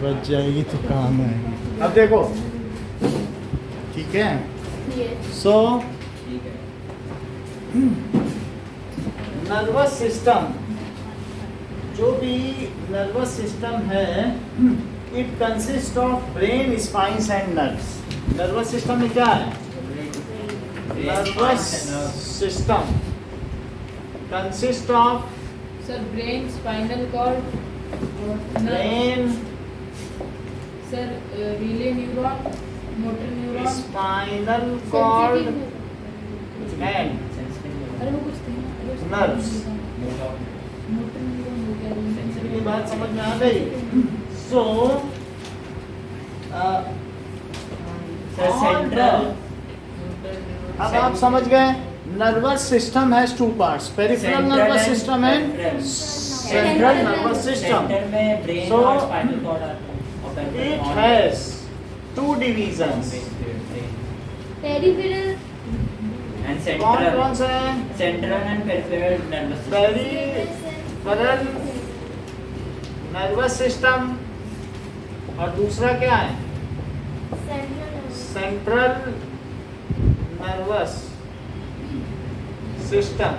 बच जाएगी तो काम आएगी। अब देखो, ठीक है। सो नर्वस सिस्टम, जो भी नर्वस सिस्टम है, it consist of brain, spines and nerves. Nervous system में क्या है? Nervous system consist of sir brain, spinal cord, brain, sir relay neuron, motor neuron, spinal cord and अरे वो कुछ थे नर्व्स। मोटर न्यूरॉन हो गया। ये बात समझ में आ गई? सो सेंट्रल, अब आप समझ गए nervous system has two parts, peripheral nervous system and central nervous system. Centre में ब्रेन So, और स्पाइनल कॉर्ड आते हैं। It has two divisions. Peripheral and कौन सेंट्रल, कौन से हैं? Central and peripheral nervous system. Peripheral nervous system और दूसरा क्या है? सेंट्रल नर्वस सिस्टम,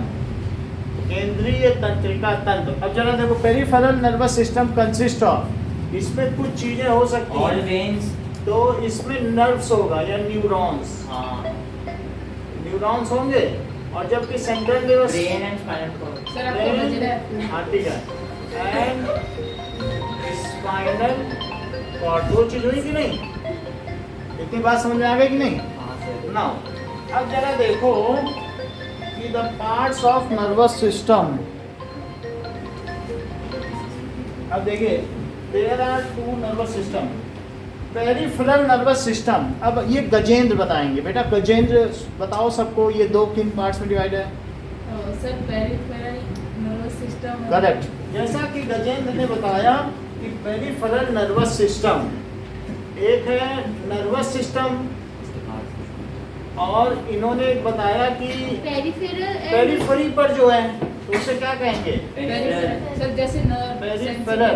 केंद्रीय तंत्रिका तंत्र। अब जरा देखो, peripheral nervous system consist of, इसमें कुछ चीजें हो सकती ऑल हैं। वेन्स, तो इसमें नर्व्स होगा या न्यूरॉन्स, हाँ, न्यूरॉन्स होंगे। और जबकि central nervous brain and spinal cord. Sir आपको बज रहा है। हाँ ठीक है, एंड स्पाइनल कॉर्ड, दो चीज हुई कि नहीं? इतनी बात समझ में आ गई कि नहीं? हाँ सर। नाउ अब जरा देखो कि the parts of nervous system. अब देखिए, there are two nervous system, peripheral nervous system. अब ये गजेंद्र बताएंगे। बेटा गजेंद्र बताओ सबको, ये दो किन पार्ट्स में डिवाइड है? Sir peripheral nervous system. Correct. जैसा कि गजेंद्र ने बताया कि पेरिफेरल नर्वस सिस्टम एक है नर्वस सिस्टम, और इन्होंने बताया कि पेरिफेरी पर जो है तो उसे क्या कहेंगे? पेरिफेरल, सर जैसे नर्व, पेरिफेरल।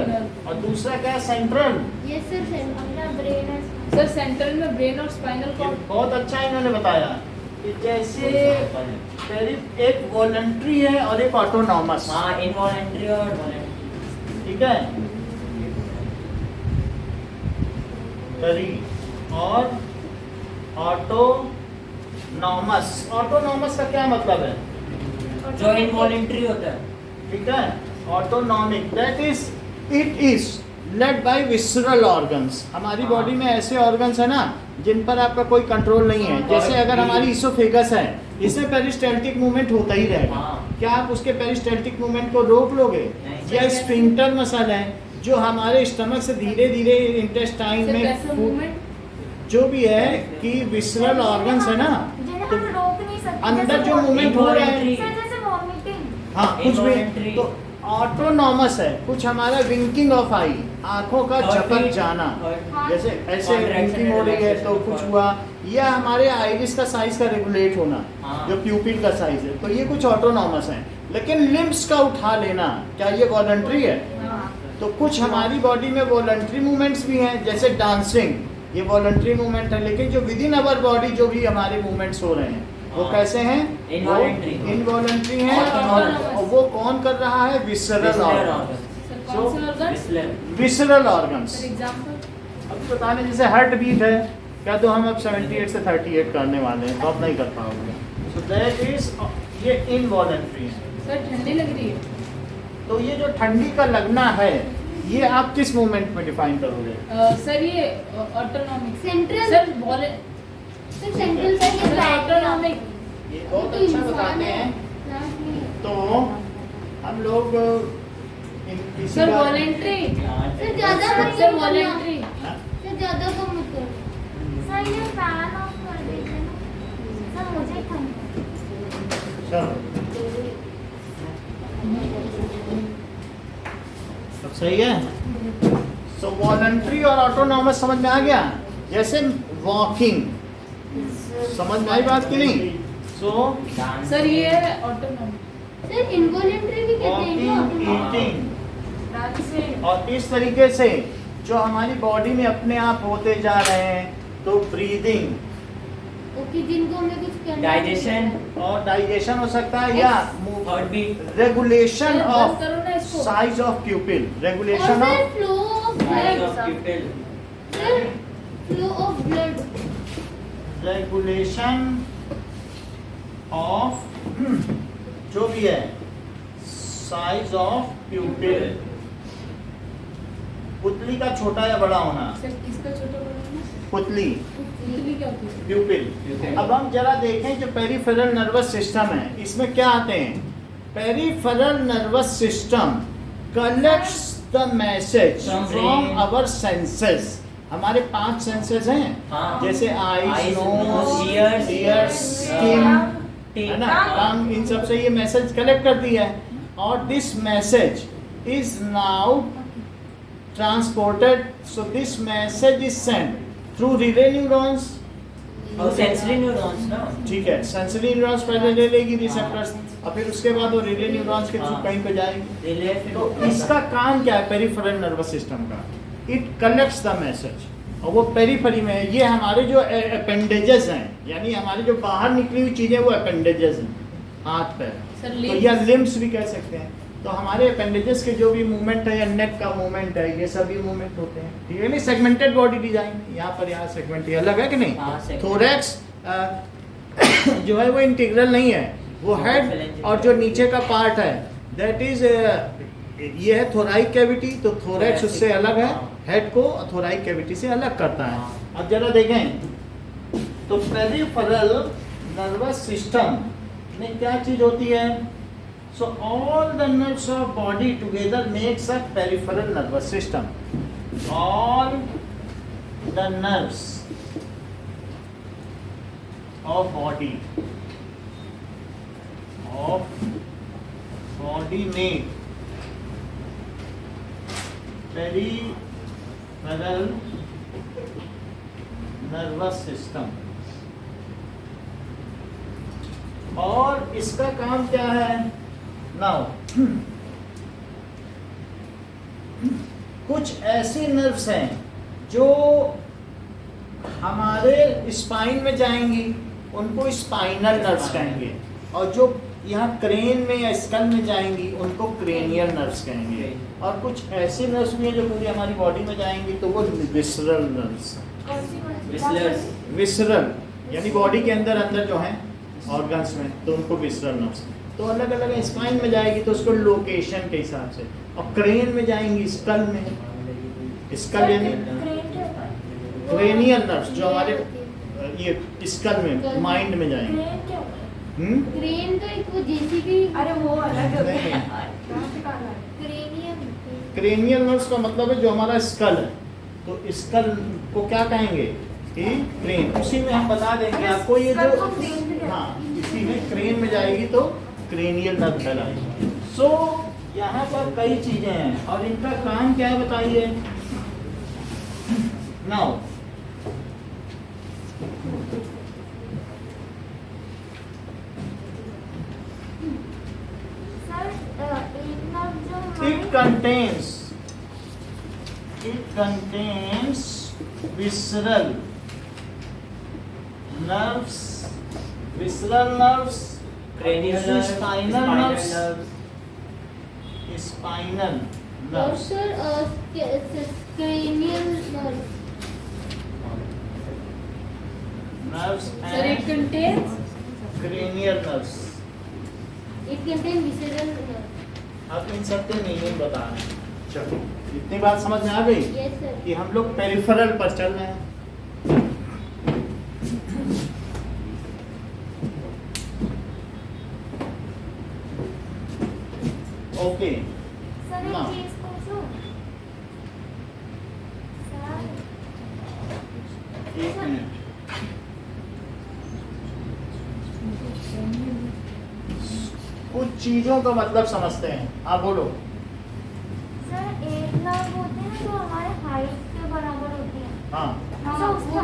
और दूसरा क्या है? Central. Yes sir, central brain है। सर सेंट्रल में ब्रेन और स्पाइनल ये कॉर्ड। बहुत अच्छा इन्होंने बताया कि जैसे एक वॉलंटरी है और एक ऑटोनॉमस। हाँ, इनवॉलंटरी और वॉलंटरी। ठीक है, पेरी और ऑटोनॉमस। ऑटोनॉमस का क्या मतलब है? जो इनवॉलंटरी होता है। ठीक है, autonomic, that is it is led by visceral organs. हमारी हाँ। बॉडी में ऐसे ऑर्गन्स है ना जिन पर आपका कोई कंट्रोल नहीं है। जैसे अगर हमारी इसोफेगस है, इसमें पेरिस्टाल्टिक मूवमेंट होता ही रहेगा। हाँ। क्या आप उसके पेरिस्टाल्टिक मूवमेंट को रोक लोगे? नहीं। या स्फिंक्टर मसल है जो हमारे स्टमक से धीरे धीरे इंटेस्टाइन सर में कैसे मूवमेंट? जो भी है कि विसरल ऑर्गन्स है ना, जिन्हें तो हम रोक नहीं सकते। अंदर जैसे जो मूवमेंट हो रहा है, Involuntary। सर जैसे वॉमिटिंग। हाँ कुछ भी, Involuntary। तो ऑटोनॉमस है। कुछ हमारा विंकिंग ऑफ आई, आंखों का झपक जाना, जैसे ऐसे विंकिंग हो रही है तो कुछ हुआ, या हमारे आइरिस का साइज का रेगुलेट होना, हाँ। जो प्यूपिल का साइज है, तो ये कुछ ऑटोनॉमस है। लेकिन लिम्स का उठा लेना, क्या ये वॉलंटरी है? हाँ। तो कुछ हमारी बॉडी में वॉलंटरी मूवमेंट्स भी हैं, जैसे डांसिंग, ये वॉलंटरी मूवमेंट है। लेकिन जो विद इन अवर बॉडी जो भी हमारे मूवमेंट्स हो रहे हैं वो हाँ। कैसे हैं? Involuntary। इनवॉलंटरी हैं। Autonomous। और वो कौन कर रहा है? विसरल ऑर्गन, सर कौन से organ? Visceral organs. Sir example? अब बताने, जैसे हार्ट बीट है, क्या तो हम अब 78 से 38 करने वाले हैं, तो अब नहीं कर पाओगे। सो दैट इज, ये इनवॉलंटरी है। सर ठंडी लग रही है। तो ये जो ठंडी का लगना है, ये आप किस मूवमेंट में डिफाइन करोगे? सर ये ऑटोनॉमिक। सेंट्रल सर बोले सर सेंट्रल से ये बैक ऑटोनॉमिक। ये बहुत अच्छा बताते हैं। तो हम लोग इसी सर बात- वॉलेंट्री। सर ज्यादा मत सर करो। वॉलेंट्री। सर ज्यादा कम मत करो। सर ये फैन ऑफ कर दीजिए ना। सर मुझे ठंड। चलो, सब सही है। सो वॉलंटरी और ऑटोनॉमस समझ में आ गया। जैसे वॉकिंग, समझ में आई बात की नहीं? सो सर ये है ऑटोनॉमिक। सर इनवॉलंटरी भी कहते हैं वॉकिंग, क्या? Eating, dancing. और इस तरीके से जो हमारी बॉडी में अपने आप होते जा रहे हैं, तो ब्रीदिंग ओके, जिनको हमें कुछ करना Digestion. और डाइजेशन हो सकता है, या Heart beat. रेगुलेशन सर, बंद ऑफ करो ना इसको। साइज ऑफ प्यूपिल, और regulation sir of flow of Size blood, of pupil. Sir flow of blood, regulation of जो भी है साइज ऑफ प्यूपिल, पुतली का छोटा या बड़ा होना, सर किसका छोटा बड़ा है? पुतली पुतली क्या होती है? प्यूपिल। Pupil. अब हम जरा देखें जो पेरिफेरल नर्वस सिस्टम है, इसमें क्या आते हैं। Peripheral nervous system collects the message From from brain. Our senses. हमारे 5 सेंसेस हैं, हाँ। जैसे eyes, Eyes, nose, nose, ears, ears, skin, Teeth. है ना, टंग, इन सब से ये मैसेज कलेक्ट करती है। और this message is now transported, so this message is send through relay neurons. और sensory neurons ना. ठीक है, सेंसरी न्यूरॉन्स पहले ले लेगी रिसेप्टर्स, और फिर उसके बाद वो रिले न्यूरॉन्स के थ्रू हाँ। कहीं पे जाएगी। Relay फिर तो इसका काम क्या है पेरिफेरल नर्वस सिस्टम का? इट कलेक्ट्स द मैसेज, और वो पेरिफेरी में है। ये हमारे जो अपेंडेजेस हैं, यानी हमारी जो बाहर निकली हुई चीजें, वो अपेंडेजेस हैं, हाथ पैर, सर तो limbs. या लिम्स भी कह सकते हैं। तो हमारे अपेंडेजेस के जो भी मूवमेंट है, या नेक का मूवमेंट है, ये सभी मूवमेंट होते हैं। ठीक है, नहीं सेगमेंटेड बॉडी डिजाइन, यहाँ पर यहाँ सेगमेंट, ये अलग है कि नहीं? हाँ, segmented. थोरैक्स जो है वो इंटीग्रल नहीं है, वो हेड और जो नीचे का पार्ट है दैट इज ये है थोराइक कैविटी, तो थोरैक्स उससे अलग है, हेड को थोराइक कैविटी से अलग करता है। अब जरा देखें तो पेरिफेरल नर्वस सिस्टम में क्या चीज होती है। So all the nerves of body together makes a peripheral nervous system. All the nerves of body make peripheral nervous system। और इसका काम क्या है? नाउ कुछ ऐसे नर्व्स हैं जो हमारे स्पाइन में जाएंगी, उनको स्पाइनल नर्व्स कहेंगे, और जो यहाँ क्रेन में या स्कल में जाएंगी, उनको क्रेनियल नर्व्स कहेंगे। और कुछ ऐसे नर्व्स भी हैं जो पूरी हमारी बॉडी में जाएंगी, तो वो विसरल नर्व्स। Viscerals. विसरल यानी बॉडी के अंदर अंदर जो हैं ऑर्गन्स में, तो उनको विसरल नर्व्स। तो अलग अलग स्पाइन में जाएगी तो उसको लोकेशन के हिसाब से, और क्रेन में जाएंगी स्कल में, स्कल यानी क्रेनियल नर्व्स जो हमारे ये स्कल में माइंड में जाएंगे। क्रेन तो एक वो जेसीबी, अरे वो अलग नहीं, क्रेनियम, क्रेनियल नर्व्स का मतलब है जो हमारा स्कल है, तो स्कल को क्या कहेंगे कि क्रेन। उसी में हम बता देंगे आपको ये जो, हाँ इसी में क्रेन में जाएगी तो क्रेनियल नर्व कहलाएगी। सो यहाँ पर कई चीजें हैं और इनका काम क्या है बताइए। नाउ सर एक नर्व जो it contains visceral nerves, Cranial nerves, spinal nerves, spinal और nerves, sir cranial nerve, nerves sir it and contains cranial nerves। It contain visceral nerve. आप इन सब के मीनिंग बता रहे हैं। चलो इतनी बात समझ में आ गई यस सर। कि हम लोग पेरिफेरल पर चल रहे हैं। ओके, सर ना। एक चीज पूछूं? सर एक मिनट। कुछ चीजों का मतलब समझते हैं, आप बोलो। सर एक नर्व होते हैं जो हमारे हाइट के बराबर होती है। हाँ, तो उसका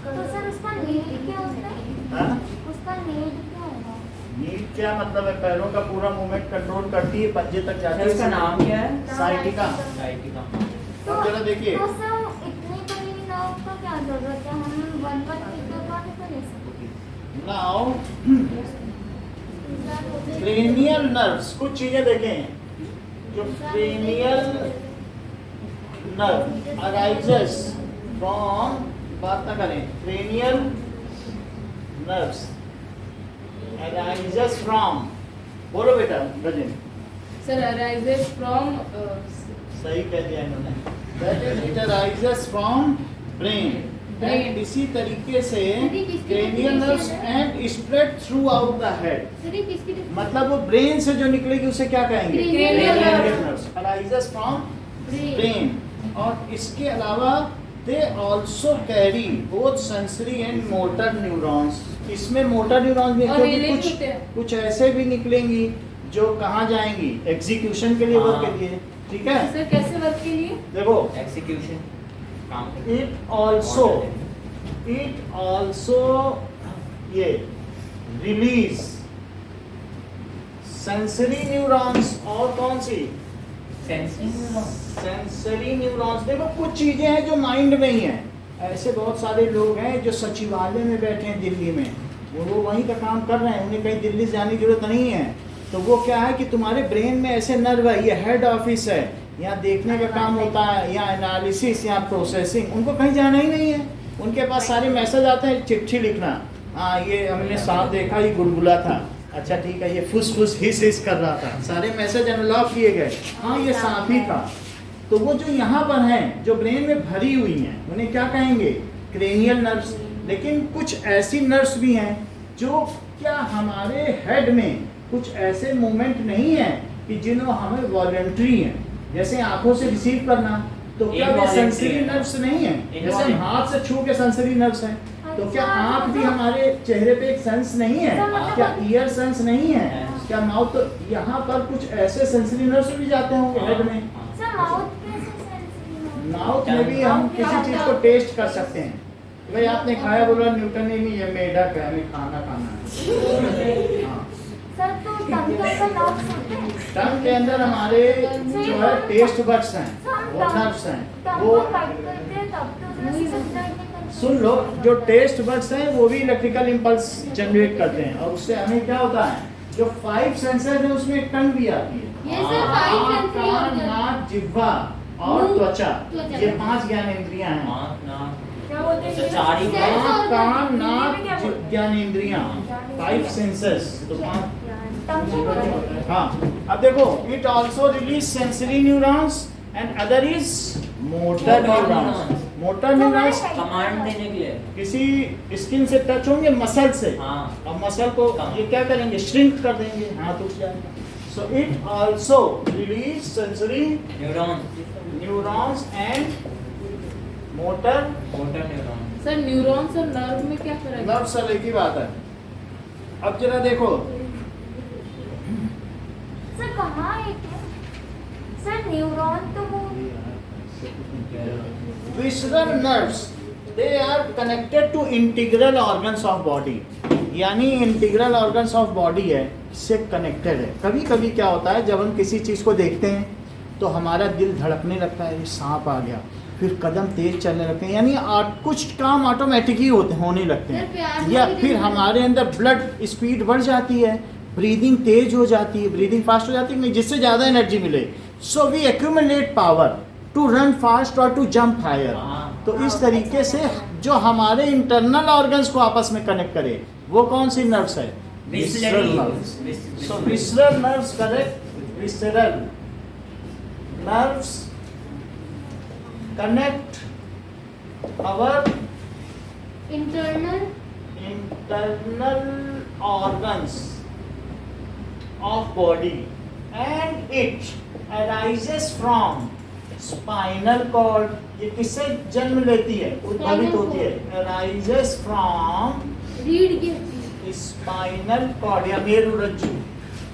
तो सर उसका नीड क्या होता है? हाँ? उसका नीड क्या होगा? नीड क्या मतलब है? पैरों का पूरा मूवमेंट कंट्रोल करती है, पंजे तक जाती सर है। इसका नाम क्या है? साइटिका। साइटिका। तो अब जरा देखिए। तो सर इतनी बड़ी नर्व का क्या जरूरत है? हम वन वन फिगर का नहीं कर सकते। नाउ क्रेनियल नर्व्स, कुछ चीजें देखें। जो क्रेनियल नर्व अराइजेस फ्रॉम, बात ना करें, क्रेनियल नर्व्स अराइजेस फ्रॉम, बोलो बेटा गजेंद्र। सर arises from सही कह दिया इन्होंने। That is, it arises from brain. And इसी तरीके से cranial nerves and spread throughout the head. Sir ये किसकी मतलब वो ब्रेन से जो निकलेगी उसे क्या कहेंगे? Cranial nerves. Arises from brain. और इसके अलावा they also carry both sensory and motor neurons. इसमें मोटर न्यूरॉन्स भी, और क्योंकि relate होते हैं। कुछ ऐसे भी निकलेंगी जो कहाँ जाएंगी? एग्जीक्यूशन के लिए, वर्क के लिए, ठीक है? सर कैसे वर्क के लिए? देखो, एक्सिक्यूशन काम it also ये रिलीज सेंसरी न्यूरॉन्स। और कौन सी? Sensory neurons. देखो कुछ चीजें हैं जो माइंड में ही हैं। ऐसे बहुत सारे लोग हैं जो सचिवालय में बैठे हैं दिल्ली में, वो वहीं का काम कर रहे हैं, उन्हें कहीं दिल्ली से जाने की जरूरत नहीं है। तो वो क्या है कि तुम्हारे ब्रेन में ऐसे नर्व है, ये हेड ऑफिस है, यहाँ देखने का काम होता है, यहाँ एनालिसिस, यहाँ प्रोसेसिंग, उनको कहीं जाना ही नहीं है। उनके पास सारे मैसेज आते हैं, चिट्ठी लिखना, हाँ ये हमने सांप देखा, ये गुलगुला था, अच्छा ठीक है, ये फुस फुस हिस हिस कर रहा था, सारे मैसेज अनलॉक किए गए, हाँ ये सांप ही था। तो वो जो यहाँ पर हैं, जो ब्रेन में भरी हुई हैं, उन्हें क्या कहेंगे? Cranial nerves. लेकिन कुछ ऐसी नर्व्स भी हैं जो क्या हमारे हेड में कुछ ऐसे मूवमेंट नहीं है कि जिन्हों हमें वॉलंटरी हैं, जैसे आंखों से रिसीव करना, तो क्या वे सेंसरी नर्व्स नहीं है? जैसे हम हाथ से छू के सेंसरी नर्व्स हैं, तो क्या आंख भी हमारे चेहरे पे एक सेंस नहीं है? क्या ईयर सेंस नहीं है? क्या माउथ? तो यहाँ पर कुछ ऐसे सेंसरी नर्व्स भी जाते होंगे हेड में। सर माउथ कैसे सेंसरी? माउथ में भी हम किसी चीज को टेस्ट कर सकते हैं। भाई आपने खाया, बोला न्यूटन ही नहीं, ये मेढक है, हमें खाना है। हाँ। सर तो टंग के अंदर नर्व्स होते हैं? टंग के अंदर हमारे जो है टेस्ट बड्स हैं, वो नर्व्स हैं, वो सुन लो, जो टेस्ट बड्स हैं वो भी इलेक्ट्रिकल इंपल्स जनरेट करते हैं, और उससे हमें क्या होता है, जो 5 सेंसर्स हैं उसमें एक टंग भी आती है। ये सर 5 आँख, सेंसरी कान, ऑर्गन। नाक, जिह्वा और मुंह, त्वचा, त्वचा। ये 5 ज्ञानेंद्रियां हैं। क्या बोलते हैं? चार ही Sense आँख, organ। कान, नाक, हिंदी में क्या बोलते हैं? ज्ञानेंद्रियां, 5 सेंसर्स। तो टंग से बोलते हैं। हाँ, अब देखो, it also release sensory neurons and other is motor neurons. Motor neurons command देने के लिए। किसी स्किन से टच होंगे, मसल से, हाँ। और मसल को ये क्या करेंगे? श्रिंक कर देंगे, हाथ उठ जाएगा। So it also release sensory neurons and motor neuron. Sir neurons और नर्व में क्या फर्क है? नर्व सेल एक ही बात है। अब जरा देखो, सर कहाँ है क्या? सर न्यूरॉन तो वो visceral nerves, they are connected to integral organs of body, यानी इंटीग्रल ऑर्गन्स ऑफ बॉडी है, इससे कनेक्टेड है। कभी कभी क्या होता है, जब हम किसी चीज़ को देखते हैं तो हमारा दिल धड़कने लगता है, ये सांप आ गया, फिर कदम तेज चलने लगते हैं, यानी कुछ काम ऑटोमेटिक ही होने लगते हैं, या फिर हमारे अंदर ब्लड स्पीड बढ़ जाती है, ब्रीदिंग तेज हो जाती है, ब्रीदिंग फास्ट हो जाती है, जिससे ज़्यादा एनर्जी मिले। So we accumulate power to run fast और टू जंप हायर। तो इस तरीके से जो हमारे इंटरनल ऑर्गन्स को आपस में कनेक्ट करे, वो कौन सी नर्व्स है? Visceral nerves. So visceral nerves, correct, visceral nerves connect our internal organs of body, and it arises from spinal cord। ये किससे जन्म लेती है, उद्भवित होती है? arises from रीढ़ की हड्डी। स्पाइनल कॉर्ड या मेरुरज्जु,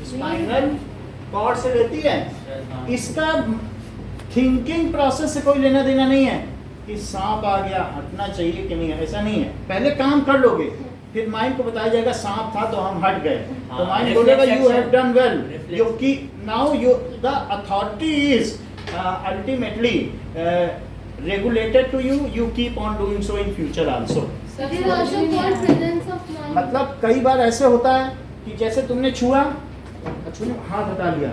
स्पाइनल कॉर्ड से लेती है। इसका थिंकिंग प्रोसेस से कोई लेना देना नहीं है कि सांप आ गया हटना चाहिए कि नहीं है, ऐसा नहीं है। पहले काम कर लोगे, फिर माइंड को बताया जाएगा सांप था तो हम हट गए, तो हाँ, माइंड बोलेगा reflex you have action. Done well, Reflex. You की now you the authority is ultimately regulated to you, you keep on doing so in future also. Sir It is समझ also में नहीं called आया। presence of mind. मतलब कई बार ऐसे होता है कि जैसे तुमने छुआ, हाथ हटा लिया,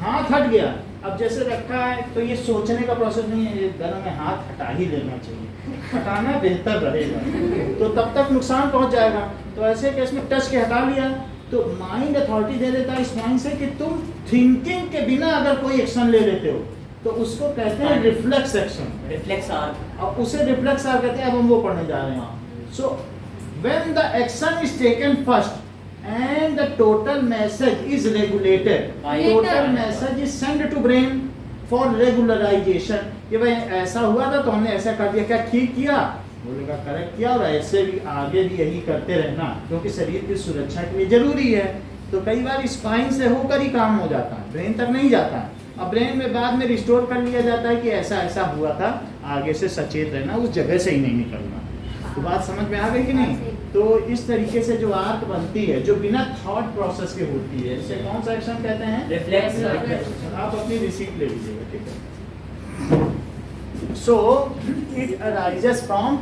हाथ हट गया, अब जैसे रखा है तो ये सोचने का प्रोसेस नहीं है, ये दोनों में हाथ हटा ही लेना चाहिए, हटाना बेहतर रहेगा, तो तब तक नुकसान पहुंच जाएगा। तो ऐसे केस में टच के हटा लिया तो माइंड अथॉरिटी दे देता है इस माइंड से कि तुम थिंकिंग के बिना अगर कोई एक्शन ले लेते हो तो उसको कहते हैं रिफ्लेक्स एक्शन, रिफ्लेक्स आर्क। और उसे रिफ्लेक्स आर कहते हैं। अब हम वो पढ़ने जा रहे हैं। So when the action is taken first and the total message is regulated, total message is send to brain for regularisation कि भाई ऐसा हुआ था तो हमने ऐसा कर दिया, क्या ठीक किया, बोलेगा करेक्ट किया, और ऐसे भी आगे भी यही करते रहना क्योंकि शरीर की सुरक्षा के लिए जरूरी है। तो कई बार स्पाइन से होकर ही काम हो जाता है, ब्रेन तक नहीं जाता है। अब ब्रेन में बाद में रिस्टोर कर लिया जाता है कि ऐसा ऐसा हुआ था, आगे से सचेत रहना, उस जगह से ही नहीं निकलना। तो बात समझ में आ गई कि नहीं? तो इस तरीके से जो आर्क बनती है जो बिना थॉट प्रोसेस के होती है, इसे कौन सा एक्शन कहते हैं? रिफ्लेक्स। आप अपनी रिसीट ले लीजिएगा, ठीक है। So it arises from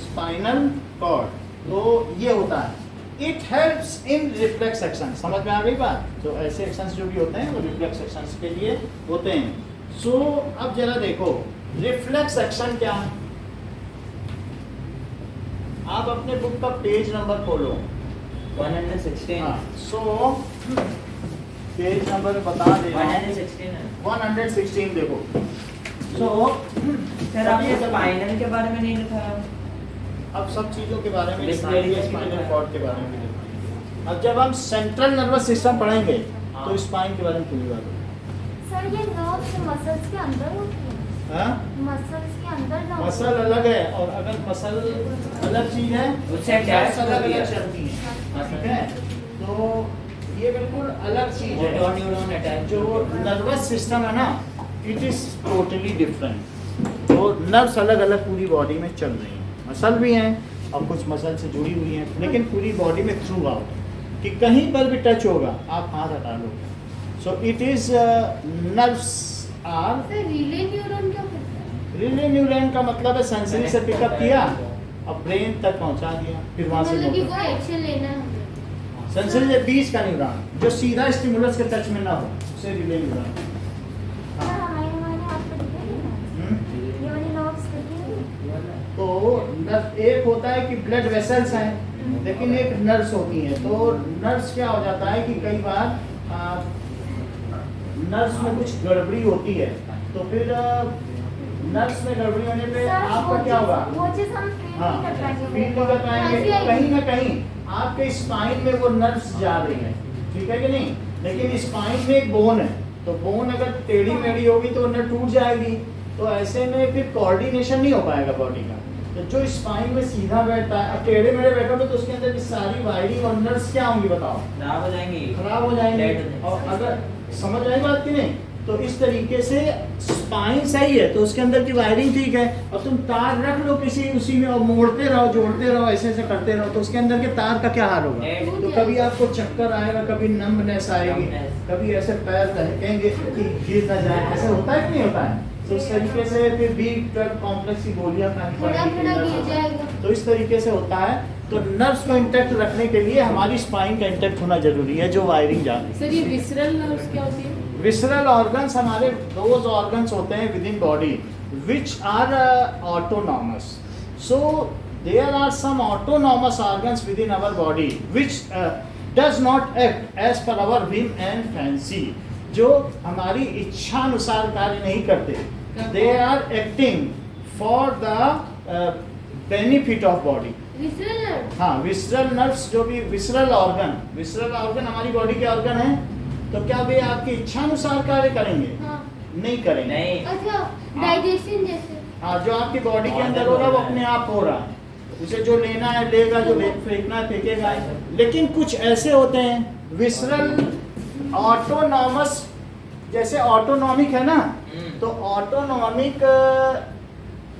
spinal cord, तो ये होता है। It helps in reflex action, समझ में आ गई बात? तो ऐसे एक्शंस जो भी होते हैं वो रिफ्लेक्स एक्शंस के लिए होते हैं। सो अब जरा देखो रिफ्लेक्स एक्शन क्या है। आप अपने बुक का पेज नंबर खोलो, 116। हाँ, सो पेज नंबर बता दे रहा हूं। 116 है। 116 देखो। सो सर आपने स्पाइनल के बारे में नहीं लिखा। अब सब चीजों के बारे में Display स्पाइनल कॉर्ड के बारे में लिखा। अब जब हम सेंट्रल नर्वस सिस्टम पढ़ेंगे तो स्पाइन के बारे में पूरी बात होगी। सर ये नर्व्स मसल्स के अंदर होती है, हाँ? मसल्स के अंदर ना मसल अलग है और अगर मसल अलग चीज है उससे attach अलग होती है। अलग चलती है, ठीक है? तो ये बिल्कुल अलग चीज मोटर है। Neuron attach. जो नर्वस सिस्टम है ना, इट इज टोटली डिफरेंट। तो नर्व्स अलग अलग पूरी बॉडी में चल रही हैं, मसल भी हैं और कुछ मसल से जुड़ी हुई हैं, लेकिन पूरी बॉडी में थ्रू आउट कि कहीं पर भी टच होगा आप हाथ हटा लोगे। So it is nerves are sir relay neuron क्या होता है? रिले न्यूरॉन का मतलब है सेंसरी से पिकअप किया और ब्रेन तक पहुंचा दिया, फिर वहां से मतलब कि मोटर। कोई एक्शन लेना है हमें। सेंसरी से बीच का न्यूरॉन जो सीधा स्टिमुलस के टच में ना हो उसे रिले न्यूरॉन। सर हमारे हाथ पे दिखेगी ना, हम्म? ये वाली नर्व्स दिखेगी। तो नर्व एक होता है कि ब्लड वेसल्स हैं, लेकिन एक नर्व्स होती हैं। तो नर्व्स क्या हो जाता है कि कई बार नर्व्स में कुछ गड़बड़ी होती है, तो फिर नर्व्स में गड़बड़ी होने पे सर आपका क्या होगा? वो चीज हम फील हाँ, नहीं कर पाएंगे। फील नहीं कर पाएंगे। ऐसी आएगी। कहीं ना कहीं आपके स्पाइन में वो नर्व्स जा रही हैं, ठीक है कि नहीं? लेकिन स्पाइन में एक बोन है, तो बोन अगर टेढ़ी मेढ़ी होगी तो नर्व टूट जाएगी, तो ऐसे में फिर कोऑर्डिनेशन नहीं हो पाएगा बॉडी का। तो जो स्पाइन में सीधा बैठता है, अब टेढ़े मेढ़े बैठोगे तो उसके अंदर की सारी वायरिंग और नर्व्स क्या होंगी बताओ? खराब हो जाएंगी। खराब हो जाएंगे। Dead हो जाएंगे। और अगर समझ आई बात कि नहीं, तो इस तरीके से स्पाइन सही है तो उसके अंदर की वायरिंग ठीक है, और तुम तार रख लो किसी उसी में और मोड़ते रहो, जोड़ते रहो, ऐसे ऐसे करते रहो, तो उसके अंदर के तार का क्या हाल होगा? Dead। तो कभी आपको चक्कर आएगा, कभी नंबनेस आएगी, Numbness। कभी ऐसे पैर दहकेंगे कि गिर ना जाए, ऐसे होता है कि नहीं होता है? तो इस तरीके से फिर B12 कॉम्प्लेक्स की गोलियां खानी थोड़ा पड़ेगी, थोड़ा नर्व्स गिर हो जाए। जाएगा। तो इस तरीके से होता है। तो नर्व्स को इंटैक्ट रखने के लिए हमारी स्पाइन का इंटैक्ट होना जरूरी है, जो वायरिंग जा रही है। सर ये विसरल नर्व्स क्या होती है? विसरल ऑर्गन्स हमारे दोज ऑर्गन्स होते हैं within body which are autonomous. So there are some autonomous organs within our body which does not act as per our whim and fancy, जो हमारी इच्छा अनुसार कार्य नहीं करते। They are acting for the benefit of body. Visceral nerve. हाँ, visceral nerves जो भी विसरल ऑर्गन हमारी बॉडी के ऑर्गन हैं, तो क्या वे आपकी इच्छा अनुसार कार्य करेंगे? हाँ। नहीं करेंगे। नहीं। अच्छा डाइजेशन जैसे। हाँ, जो आपकी बॉडी के अंदर हो रहा है वो अपने आप हो रहा है, उसे जो लेना है लेगा, जो फेंकना है फेंकेगा। लेकिन कुछ ऐसे होते हैं विसरल ऑटोनॉमस, जैसे ऑटोनॉमिक है ना, तो ऑटोनॉमिक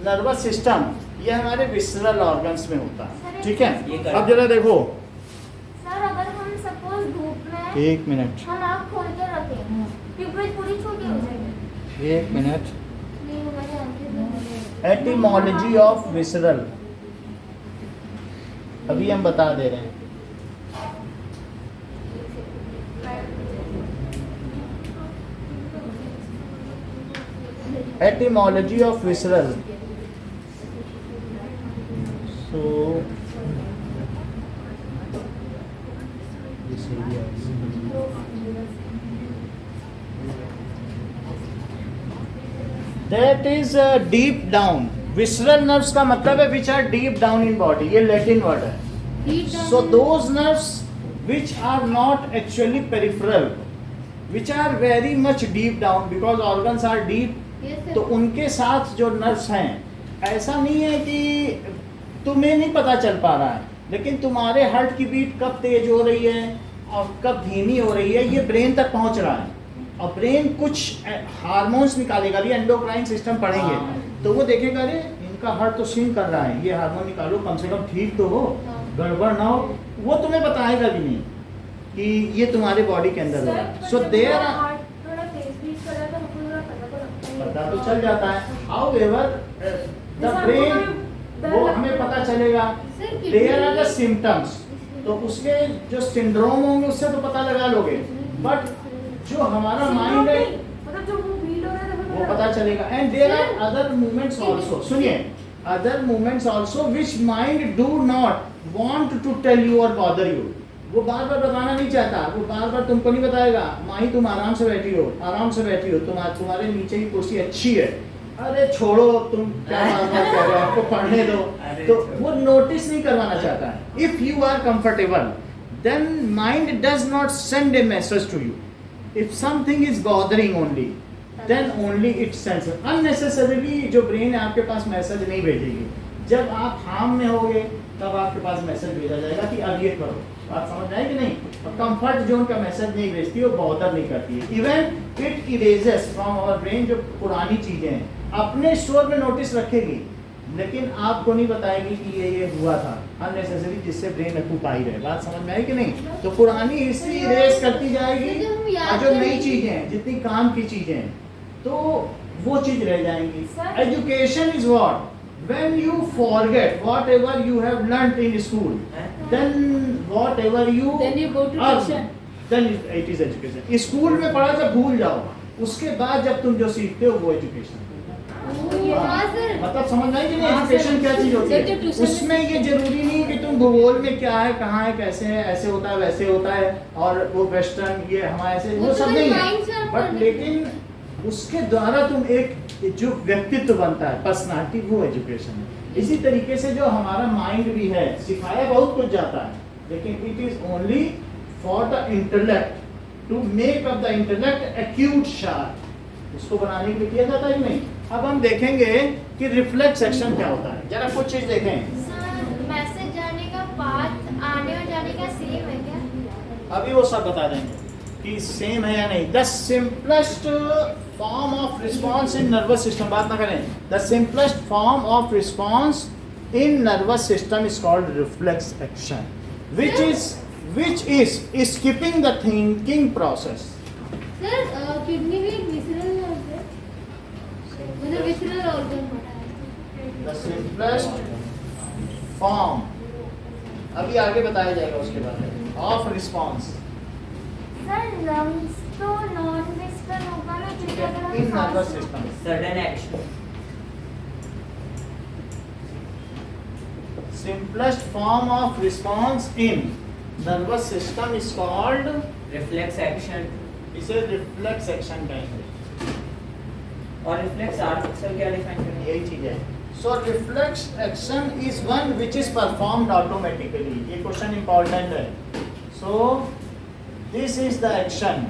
नर्वस सिस्टम ये हमारे विसरल ऑर्गन्स में होता है। सर ठीक है, ये कर। अब जरा देखो, सर अगर हम सपोज धूप में 1 मिनट, हम आँख खोल के रखें, ट्यूबलाइट पूरी छोटी हो जाएगी। 1 मिनट। नहीं हमारी आँखें एटिमोलॉजी ऑफ विसरल अभी हम बता दे रहे हैं। Etymology of visceral. So this area is that is deep down. Visceral nerves का मतलब है which are deep down in body. ये Latin word है. So those nerves which are not actually peripheral, which are very much deep down because organs are deep. तो उनके साथ जो nerves हैं, ऐसा नहीं है कि तुम्हें नहीं पता चल पा रहा है, लेकिन तुम्हारे हार्ट की बीट कब तेज हो रही है और कब धीमी हो रही है, ये ब्रेन तक पहुंच रहा है। और ब्रेन कुछ हार्मोन्स निकालेगा, ये एंडोक्राइन सिस्टम पढ़ेंगे तो वो देखेगा, अरे इनका हार्ट तो स्विंग कर रहा है, ये हार्मोन निकालो, कम से कम ठीक तो हो, गड़बड़ ना हो। वो तुम्हें बताएगा भी नहीं कि ये तुम्हारे बॉडी के अंदर है। सो देयर पता तो चल जाता है, हाउएवर द ब्रेन, वो हमें पता चलेगा। देयर आर द सिम्टम्स, तो उसके जो सिंड्रोम होंगे उससे तो पता लगा लोगे, बट जो हमारा माइंड है वो पता चलेगा। And there are other movements also, सुनिए, other movements also which mind do not want to tell you और बॉदर यू। वो बार बार बताना नहीं चाहता, वो बार बार तुमको नहीं बताएगा, माही तुम आराम से बैठी हो, आराम से बैठी हो, तुम्हारे नीचे की कुर्सी अच्छी है, अरे छोड़ो तुम क्या बार बार कह रहे हो, आपको पढ़ने दो। तो वो नोटिस नहीं करवाना चाहता है। If you are comfortable then mind does not send a message to you. If something is bothering only then only it sends. Unnecessarily जो ब्रेन है आपके पास मैसेज नहीं भेजेगी। जब आप हार्म में होगे तब आपके पास मैसेज भेजा जाएगा कि अब ये करो। बात समझ आए कि नहीं? और कंफर्ट जोन का मैसेज नहीं भेजती, वो बॉदर नहीं करती है। Even it erases from our brain, जो पुरानी चीजें हैं अपने स्टोर में नोटिस रखेगी, लेकिन आपको नहीं बताएगी कि ये हुआ था अननेसेसरी, जिससे ब्रेन अक्यूपाई रहे। बात समझ में आई कि नहीं? तो पुरानी हिस्ट्री इरेज करती जाएगी और जो नई चीजें हैं, जितनी काम की चीजें हैं, तो वो चीज रह जाएंगी। Education is what? When you forget whatever you have learnt in school, then whatever you Then you go to earn, tuition. then it is education. School में पढ़ा जब भूल जाओ, उसके बाद जब तुम जो सीखते हो वो एजुकेशन। मतलब समझ नहीं कि नहीं एजुकेशन क्या चीज होती है? उसमें ये जरूरी नहीं कि तुम भूगोल में क्या है, कहाँ है, कैसे है, ऐसे होता है, वैसे होता है, और वो वेस्टर्न ये हमारे ऐसे, वो सब नहीं है। बट लेकिन उसके द्वारा तुम एक जो व्यक्तित्व बनता है, पर्सनालिटी, वो एजुकेशन है। इसी तरीके से जो हमारा माइंड भी है, सिखाया बहुत कुछ जाता है, लेकिन it is only for the intellect, to make up the intellect acute sharp. उसको बनाने के लिए किया जाता है कि नहीं? अब हम देखेंगे कि रिफ्लेक्स एक्शन क्या होता है। जरा कुछ चीज देखें। मैसेज जाने का पाथ आने और जाने का सेम है क्या? अभी वो सब बता देंगे कि सेम है या नहीं। The simplest form of response in nervous system, बात ना करें। The simplest form of response in nervous system is called reflex action, which is skipping the thinking process. Sir kidney भी एक विसरल है, मतलब विसरल ऑर्गन होता है। The simplest form, अभी आगे बताया जाएगा उसके बारे में, ऑफ रिस्पॉन्स सर लंग्स तो नॉन विस्कल होगा ना, क्योंकि अगर हम इन नर्वस सांस- system. Sudden action. Simplest form of response in nervous system is called, reflex action. इसे रिफ्लेक्स एक्शन कहेंगे। और रिफ्लेक्स आर्ट सर क्या डिफाइन करेंगे? यही चीज है। So reflex action is one which is performed automatically. ये क्वेश्चन इंपॉर्टेंट है। So this is the action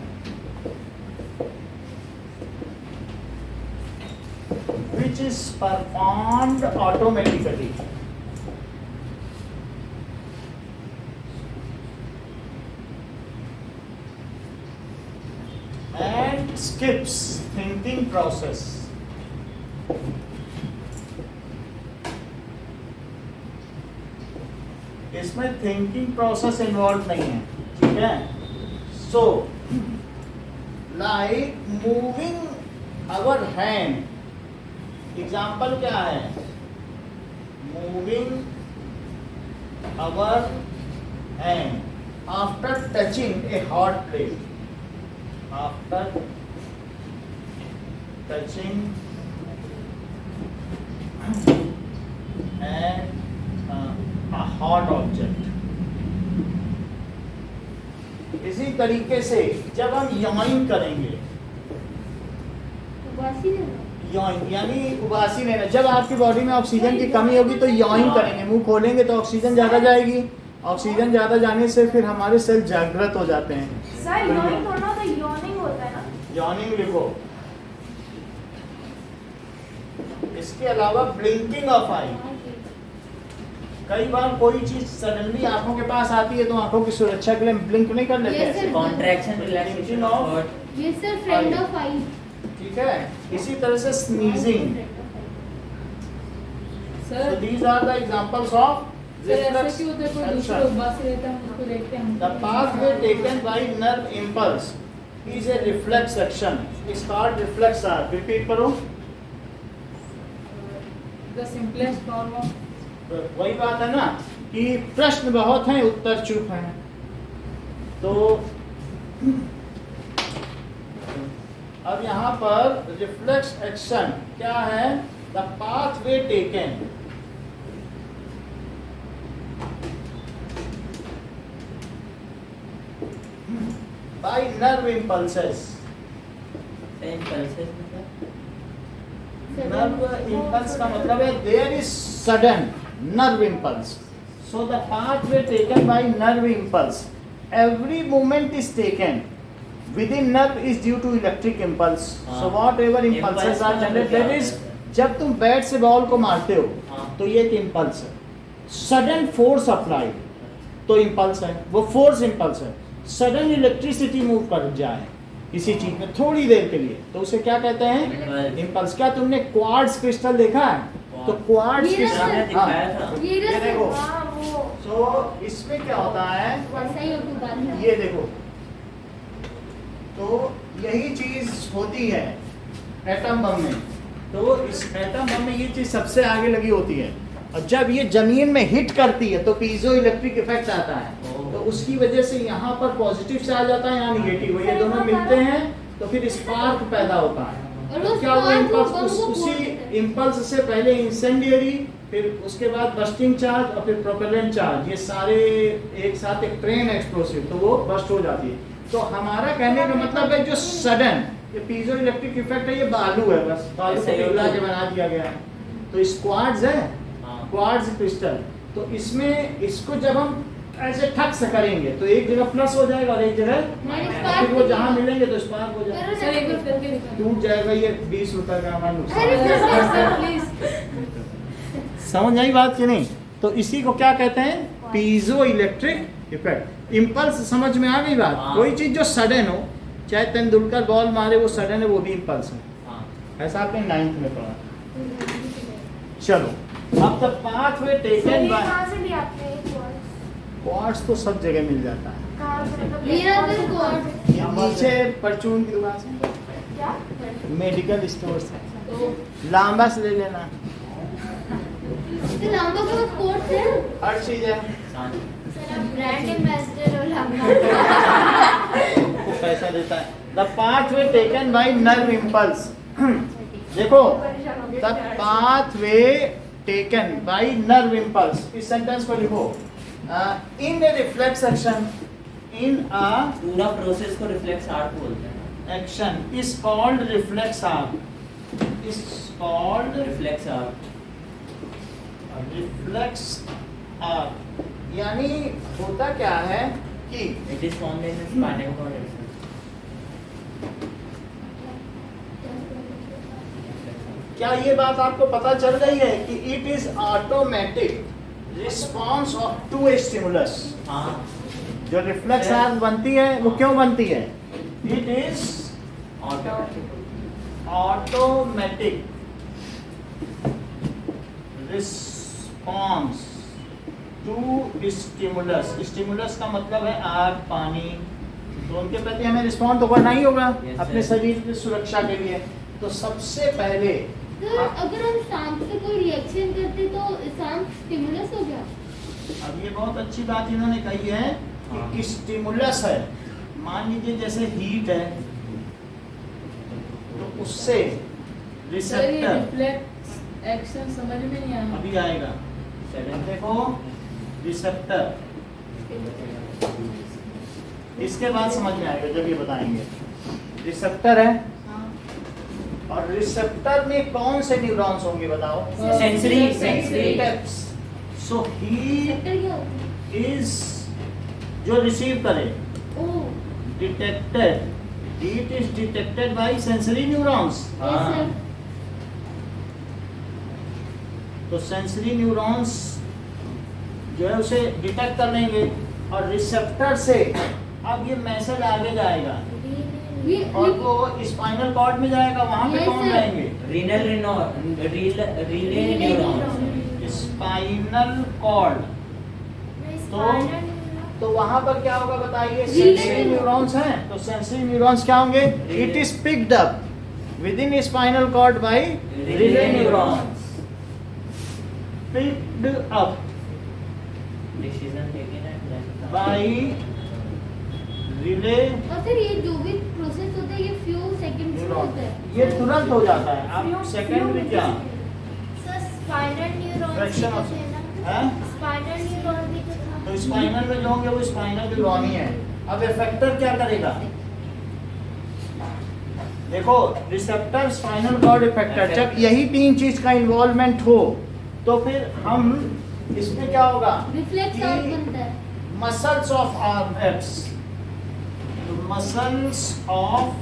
which is performed automatically and skips thinking process. इसमें थिंकिंग प्रोसेस इन्वॉल्व नहीं है, ठीक है। So like moving our hand, example क्या है, moving our hand after touching a hot plate, after touching a hot object। इसी तरीके से जब हम याइन करेंगे, याइन यानी उबासी लेना, जब आपकी बॉडी में ऑक्सीजन की कमी होगी तो याइन करेंगे, मुंह खोलेंगे तो ऑक्सीजन ज़्यादा जाएगी, ऑक्सीजन ज़्यादा जाने से फिर हमारे सेल जागृत हो जाते हैं। सर यॉनिंग थोड़ा तो यॉनिंग होता है ना? यानिंग लिखो। इसके अलावा ब्लिंकिंग ऑफ आई, कई बार कोई चीज सडनली आंखों के पास आती है तो आंखों की सुरक्षा के लिए ब्लिंक नहीं कर लेते Yes, ऐसे। sir. कॉन्ट्रैक्शन रिलैक्सेशन ऑफ ये सर फ्रेंड ऑफ आई। ठीक है, इसी तरह से sneezing. Sir So these are the examples of sir ऐसा reflex क्यों होता है? कोई दूसरा action. उबासी रहता है, हम उसको देखते हैं। The pathway taken by nerve impulse is a reflex action. It's called reflex arc. Repeat करो। The simplest form of वही बात है ना कि प्रश्न बहुत हैं, उत्तर चुप हैं। तो अब यहाँ पर रिफ्लेक्स एक्शन क्या है, the pathway taken by nerve impulses. Nerve impulse का मतलब है there is sudden nerve impulse. So the pathway taken by nerve impulse, every movement is taken within nerve is due to electric impulse. So whatever impulses are generated, that is जब तुम bat से ball को मारते हो तो ये एक impulse है, सडन फोर्स अप्लाई तो इम्पल्स है, वो फोर्स इम्पल्स है। सडन इलेक्ट्रिसिटी मूव कर जाए किसी चीज में थोड़ी देर के लिए तो उसे क्या कहते हैं, इम्पल्स। क्या तुमने क्वार्ट्ज क्रिस्टल देखा है? तो क्वार्ट्ज ये क्रिस्टल आपने दिखाया था। ये ये देखो। हाँ वो तो इसमें क्या होता है, वैसा ही होती बात है। ये देखो, तो यही चीज होती है एटम बम में। तो इस एटम बम में ये चीज सबसे आगे लगी होती है, और जब ये जमीन में हिट करती है तो पीजो इलेक्ट्रिक इफेक्ट आता है। तो उसकी वजह से यहाँ पर पॉजिटिव चार्ज आता है, यहाँ निगेटिव, ये दोनों मिलते हैं तो फिर स्पार्क पैदा होता है। और तो वो क्या हुआ, spark इम्पल्स वो बम को उसी फोड़ देता है। इम्पल्स से पहले इंसेंडियरी, फिर उसके बाद बस्टिंग चार्ज और फिर प्रोपेलेंट चार्ज, ये सारे एक साथ एक ट्रेन एक्सप्लोसिव, तो वो बस्ट हो जाती है। तो हमारा कहने का मतलब है जो सडन ये पीजो इलेक्ट्रिक इफेक्ट है, ये बालू है, बस बालू को पिघला के बना दिया गया है। तो स्क्वाड्स है, क्वार्ट्ज क्रिस्टल, तो इसमें इसको जब हम ऐसे ठक से करेंगे तो एक जगह प्लस हो जाएगा और एक जगह नहीं, और फिर वो जहाँ मिलेंगे तो स्पार्क हो जाएगा, सर एक बार करके दिखाओ। टूट जाएगा। ये 20 रुपए का हमारा अरे नुकसान। सर, प्लीज समझ आई बात कि नहीं? तो इसी को क्या कहते हैं, पीजो इलेक्ट्रिक इफेक्ट। इम्पल्स समझ में आ गई बात? हाँ। कोई चीज जो सडन हो, चाहे तेंदुलकर बॉल मारे वो सडन है, वो भी इम्पल्स है। ऐसा आपने 9th में पढ़ा। चलो अब द पाथवे टेकन बाय कहाँ से ले आते हैं क्वार्ट्ज तो सब जगह मिल जाता है। कहाँ से मतलब मेरा तो कोड ये नीचे परचून की दुकान से, क्या मेडिकल स्टोर से, तो लांबा से ले लेना, इसके लंबा का कोड है। हर चीज है। सर आप ब्रांड एम्बेसडर हो लंबा। वो पैसा देता है। The pathway taken by nerve impulse. देखो, the pathway taken by nerve impulse, इस सेंटेंस को लिखो, इन ए रिफ्लेक्स एक्शन, इन अ पूरा प्रोसेस को रिफ्लेक्स आर्ट बोलते हैं। Action is called reflex arc, is called reflex arc reflex arc. यानी होता क्या है कि it is formed in spinal cord. क्या ये बात आपको पता चल गई है कि it is automatic response of to stimulus. हाँ, जो रिफ्लेक्स आर्क बनती है वो क्यों बनती है? It is automatic response to stimulus, stimulus का मतलब है आग, पानी, तो उनके प्रति हमें रिस्पॉन्ड तो करना ही होगा Yes, अपने sir. शरीर की सुरक्षा के लिए। तो सबसे पहले सर अगर हम शांत से कोई रिएक्शन करते तो शांत स्टिमुलस हो गया। अब ये बहुत अच्छी बात इन्होंने कही है कि स्टिमुलस है, मान लीजिए जैसे हीट है तो उससे सर ये रिसेप्टर रिफ्लेक्स एक्शन समझ में नहीं आया। अभी आएगा। अब देखो रिसेप्टर, इसके बाद समझ में आएगा जब ये बताएंगे। रिसेप्टर है हाँ। और रिसेप्टर में कौन से न्यूरॉन्स होंगे बताओ? सेंसरी सो ही सेक्टर क्या होता है? इज जो रिसीव करे, oh detected, it is detected by sensory neurons। Yes sir. तो सेंसरी न्यूरॉन्स जो है उसे डिटेक्ट कर लेंगे और रिसेप्टर से अब ये मैसेज आगे जाएगा ये और वो स्पाइनल कॉर्ड में जाएगा, वहां पे Yes, कौन sir. रहेंगे? Relay neuron. Spinal cord. तो वहां पर क्या होगा बताइए? Relay सेंसरी न्यूरॉन्स हैं, तो सेंसरी न्यूरॉन्स क्या होंगे? It is picked up within spinal cord by relay neurons. Picked up decision taken at by relay और सर ये जो भी प्रोसेस होता है ये फ्यू सेकंड्स में होता है। ये तुरंत हो जाता है। आप सेकंड में क्या sir spinal neuron fraction of है, स्पाइनल न्यूरॉन भी तो था। तो स्पाइनल में जो होंगे वो स्पाइनल न्यूरॉन ही है। अब इफेक्टर क्या करेगा? देखो रिसेप्टर, स्पाइनल कॉर्ड, इफेक्टर, जब यही तीन चीज का इन्वॉल्वमेंट हो तो फिर हम इसमें क्या होगा? रिफ्लेक्स और बनता है। Muscles of arm, muscles of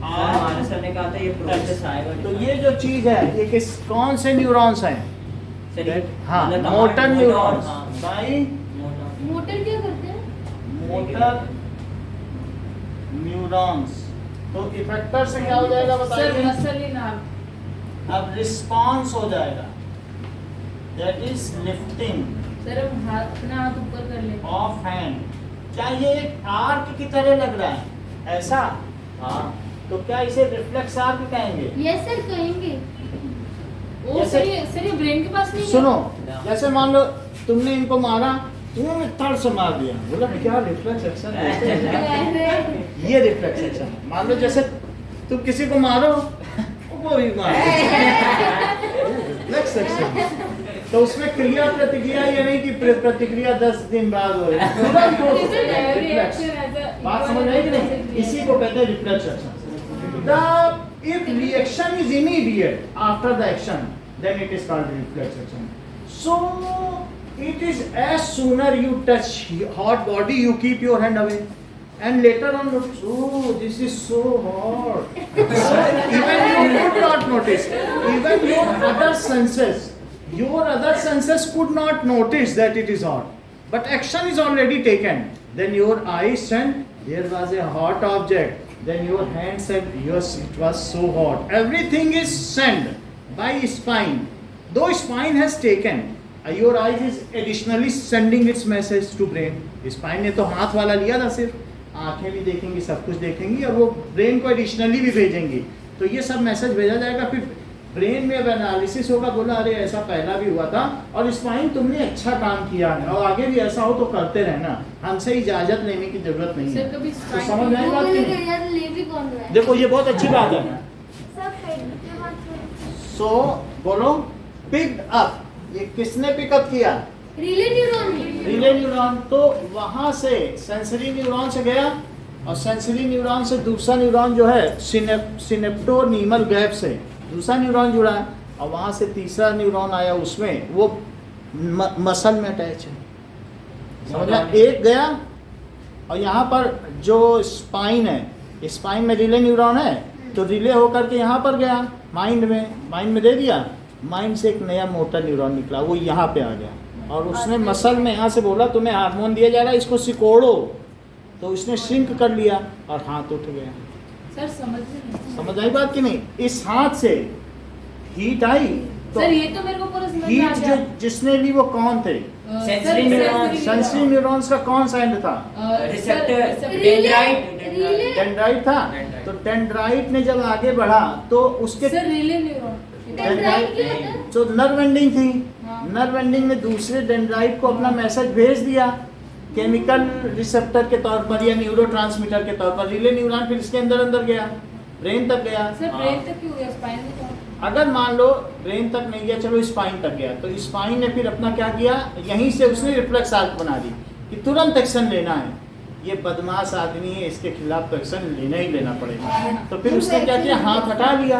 हमारे सर ने कहा था ये प्रोसेस आएगा। तो ये जो चीज है ये किस कौन से न्यूरॉन्स हैं? हाँ, मोटर न्यूरॉन्स बाय मोटर क्या करते हैं? Motor neurons. तो इफेक्टर से क्या हो जाएगा सर बताइए? मसल इन आर्म। अब रिस्पांस हो जाएगा, दैट इज लिफ्टिंग सर हम अपना हाथ ऊपर कर ले। Of hand. क्या ये एक आर्क की तरह लग रहा है ऐसा? हाँ तो क्या इसे रिफ्लेक्स आर्क कहेंगे? यस सर कहेंगे। ओ जैसे- सर ये ब्रेन के पास नहीं है। सुनो, जैसे मान लो तुमने इनको मारा, तुमने थर्ड से मार दिया, बोला क्या रिफ्लेक्स एक्शन अरे ये रिफ्लेक्स एक्शन। मान लो जैसे तुम किसी को मारो वो भी मारो, रिफ्लेक्स एक्शन। तो उसमें क्रिया प्रतिक्रिया ये नहीं कि प्रतिक्रिया 10 दिन बाद हो रही है, तुरंत हो रिफ्लेक्स। बात समझ आई कि नहीं? इसी को कहते हैं reflex action. If reaction is immediate after the action, then it is called reflex action. So it is as sooner you touch hot body, you keep your hand away, and later on, oh, this is so hot. So even you could not notice. Even your other senses could not notice that it is hot. But action is already taken. Then your eyes said there was a hot object. Then your hand said, yes, it was so hot. Everything is sent by spine. Though spine has taken, your eyes is additionally sending its message to brain. Spine ने तो हाथ वाला लिया था सिर्फ, आंखें भी देखेंगी, सब कुछ देखेंगी और वो ब्रेन को एडिशनली भी भेजेंगी। तो ये सब मैसेज भेजा जाएगा, फिर ब्रेन में अब एनालिसिस होगा, बोला अरे ऐसा पहला भी हुआ था और स्पाइन तुमने अच्छा काम किया है और आगे भी ऐसा हो तो करते रहना, हमसे इजाजत लेने की जरूरत नहीं सर है। कभी तो समझ में आई वो बात की बोले नहीं? यार ले भी कौन रहा है? देखो ये बहुत अच्छी बात है। सब हेड के बाद फिर सो बोलो पिक्ड अप, ये किसने पिकअप किया? रिले न्यूरॉन ने। Relay neuron. तो वहां से सेंसरी न्यूरॉन से गया और सेंसरी न्यूरॉन से दूसरा न्यूरॉन जो है सिनेप्टोनीमल गैप से दूसरा न्यूरॉन जुड़ा है और वहां से तीसरा न्यूरॉन आया, उसमें वो मसल में अटैच है। समझना? एक गया और यहाँ पर जो स्पाइन है, स्पाइन में रिले न्यूरॉन है तो रिले होकर के यहाँ पर गया माइंड में दे दिया, माइंड से एक नया मोटर न्यूरॉन निकला, वो यहाँ पे आ गया और उसने मसल में यहाँ से बोला तुम्हें हार्मोन दिया जा रहा है, इसको सिकोड़ो, तो उसने श्रिंक कर लिया और हाथ उठ गया। सर समझ में नहीं। समझ आई बात कि नहीं? इस हाथ से हीट आई तो सर ये तो मेरे को पूरा समझ में आ हीट जो गया। जिसने ली वो कौन थे? Sensory neurons. सेंसरी न्यूरॉन्स का कौन सा एंड था? Receptor Relay. डेंड्राइट था। डेंड्राइट। तो डेंड्राइट ने जब आगे बढ़ा तो उसके सर रिले न्यूरॉन डेंड्राइट क्या होता है? जो नर्व एंडिंग थी, हाँ। नर्व एंडिंग ने दूसरे डेंड्राइट को अपना मैसेज भेज दिया केमिकल रिसेप्टर के तौर पर या न्यूरोट्रांसमीटर के तौर पर। रिले न्यूरॉन फिर इसके अंदर अंदर गया, ब्रेन तक गया। सर ब्रेन तक क्यों गया, स्पाइन में? अगर मान लो ब्रेन तक नहीं गया, चलो स्पाइन तक गया, तो स्पाइन ने फिर अपना क्या किया, यहीं से उसने रिफ्लेक्स आर्क बना दी कि तुरंत एक्शन लेना है, ये बदमाश आदमी है, इसके खिलाफ तो एक्शन लेना ही लेना पड़ेगा। तो फिर उसने क्या किया, हाथ हटा लिया।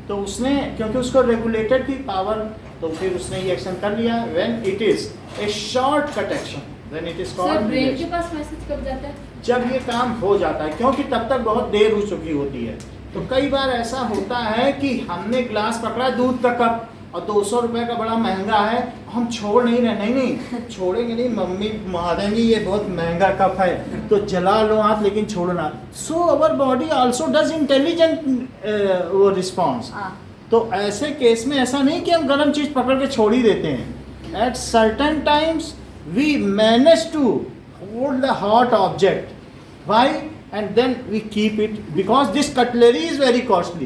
तो उसने, क्योंकि उसको रेगुलेटेड थी पावर, तो फिर उसने ये एक्शन कर लिया। When it is a shortcut action, when it is sir called, brain के पास मैसेज कब जाता है? जब ये काम हो जाता है, क्योंकि तब तक बहुत देर हो चुकी होती है। तो कई बार ऐसा होता है कि हमने ग्लास पकड़ा दूध का कप और 200 रुपए का बड़ा महंगा है, हम छोड़ नहीं रहे, नहीं छोड़ेंगे नहीं, मम्मी मारेंगी ये बहुत महंगा कप है तो जला लो हाथ, लेकिन छोड़ना। So our body also does intelligent वो रिस्पॉन्स। तो ऐसे केस में ऐसा नहीं कि हम गर्म चीज पकड़ के छोड़ ही देते हैं। At certain times we manage to hold the hot object, why, and then we keep it, because this cutlery is very costly.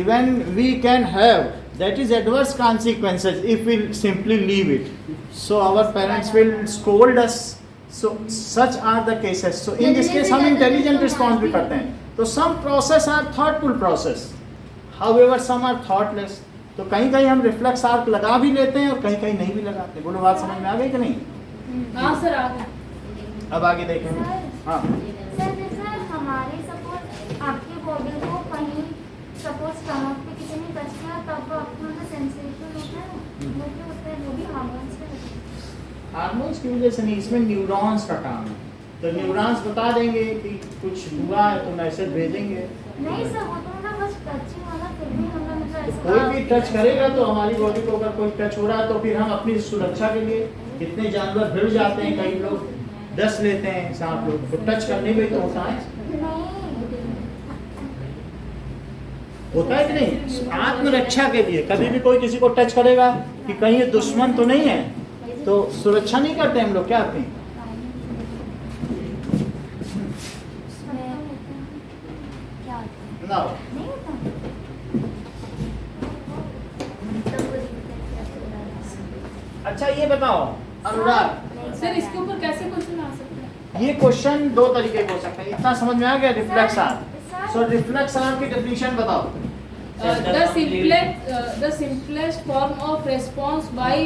Even we can have, that is adverse consequences if we simply leave it. So our parents will scold us. So such are the cases. So in this case हम intelligent response भी करते हैं। तो some process are thoughtful process, however some are thoughtless. तो कहीं कहीं हम reflex arc लगा भी लेते हैं और कहीं कहीं नहीं भी लगाते। बोलो बात समझ में आ गई कि नहीं? हाँ सर आ गया। अब आगे देखेंगे। हाँ सर जैसे हमारे सपोज आपकी बॉडी को कहीं सपोज स्टमक पे किसी ने टच किया तब आपको मतलब सेंसेशन होता है ना, वो क्या होता है, वो भी हार्मोन्स से होता है। हार्मोन्स की वजह से नहीं, इसमें न्यूरॉन्स का काम है। तो न्यूरॉन्स बता देंगे कि कुछ हुआ है तो मैसेज भेजेंगे। नहीं सर वो तो ना बस टचिंग वाला, फिर भी हमें मतलब ऐसा कोई भी टच करेगा तो हमारी बॉडी को अगर कोई टच हो रहा है तो फिर हम अपनी सुरक्षा के लिए, कितने जानवर भिड़ जाते हैं, कई लोग डस लेते हैं सांप लोग, तो टच करने में तो होता है कि नहीं, आत्मरक्षा के लिए। कभी भी कोई किसी को टच करेगा कि कहीं ये दुश्मन तो नहीं है, तो सुरक्षा नहीं करते हम लोग क्या अपनी। क्या होता है? ना नहीं होता। अच्छा ये बताओ अनुराग, सर इसके ऊपर कैसे क्वेश्चन आ सकता है? ये क्वेश्चन दो तरीके के हो सकते हैं। इतना समझ में आ गया रिफ्लेक्स आर्क? सो रिफ्लेक्स आर्क की डेफिनेशन बताओ। The simplest form of response by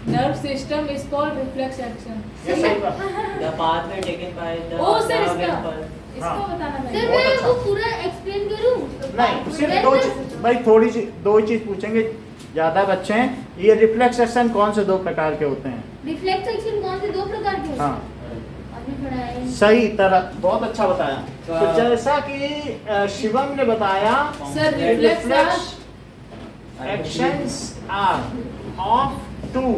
nerve system is called reflex action. ये सही बात। The pathway taken by the ओ सर nerve इसका impulse. बताना सर चाहिए। बहुत मैं अच्छा। वो पूरा एक्सप्लेन करूं? नहीं, सिर्फ दो चीज भाई, थोड़ी सी दो ही चीज पूछेंगे, ज्यादा बच्चे हैं। ये रिफ्लेक्स एक्शन कौन से दो प्रकार के होते हैं? रिफ्लेक्स एक्शन कौन से दो प्रकार के होते हैं? हाँ अभी पढ़ा है। सही तरह, बहुत अच्छा बताया। तो जैसा कि शिवम ने बताया, sir reflex actions are of two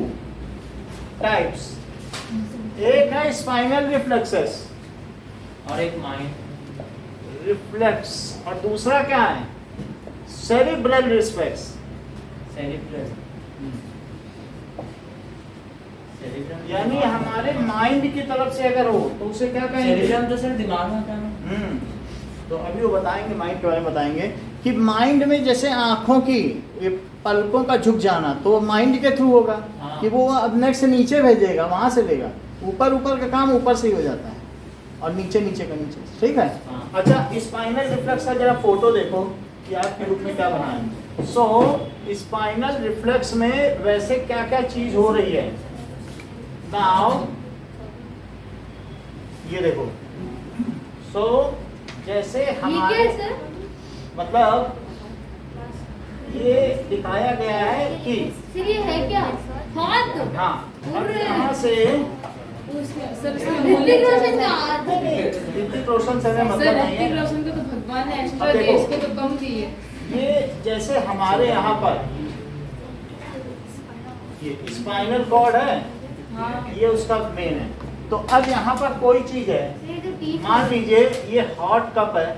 types. एक है स्पाइनल रिफ्लेक्सेस और एक माइंड रिफ्लेक्स, और दूसरा क्या है, सेरिब्रल रिफ्लेक्स। सेरिब्रल यानी हमारे माइंड की तरफ से अगर हो तो उसे क्या कहेंगे? सेरिब्रम तो सर दिमाग में होता है। तो अभी वो बताएंगे, माइंड के बारे में बताएंगे कि माइंड में जैसे आंखों की ये पलकों का झुक जाना तो माइंड के थ्रू होगा। हाँ। कि वो अब नेक्स्ट से नीचे भेजेगा, वहां से लेगा। ऊपर ऊपर का काम ऊपर से ही हो जाता है और नीचे नीचे का नीचे, ठीक है। हाँ। अच्छा स्पाइनल रिफ्लेक्स का जरा फोटो देखो कि आपके रूप में क्या बनाए। सो स्पाइनल रिफ्लेक्स में वैसे क्या क्या चीज हो रही है। नाउ ये देखो, सो जैसे ये क्या हमारे है सर? मतलब ये दिखाया गया है कि सर ये है क्या? हाथ? हाँ, अब यहाँ से सर इसमें ऋतिक रोशन का हाथ। ऋतिक रोशन से हमें सर मतलब नहीं ऋतिक है। रोशन को तो भगवान ने एक्स्ट्रा अब दिए, देखो। इसको तो कम दिए। ये जैसे हमारे यहाँ पर ये स्पाइनल कॉर्ड है, हाँ ये उसका मेन है। तो अब यहाँ पर कोई चीज है, सर ये तो टीथ मान लीजिए ये हॉट कप है,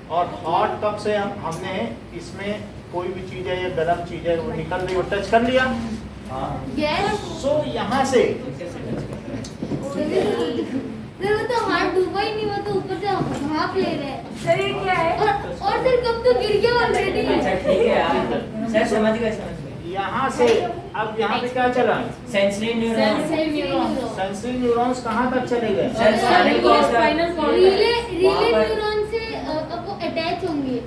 और हॉट कप से हमने इसमें कोई भी चीज है या गर्म चीज है वो निकल रही, वो टच कर लिया, हाँ गैस सो यहाँ से सर वो तो हाथ डूबा ही नहीं, वो तो ऊपर से भाप ले रहे हैं। सर ये क्या है? और सर कब तो गिर गया ऑलरेडी। अच्छा ठीक है यार, सर समझ गए। यहाँ से अब यहाँ पे क्या चला? Sensory neuron. सेंसरी न्यूरॉन्स कहाँ तक चले गए? Sir spinal cord spinal cord relay neuron से अब वो अटैच होंगे।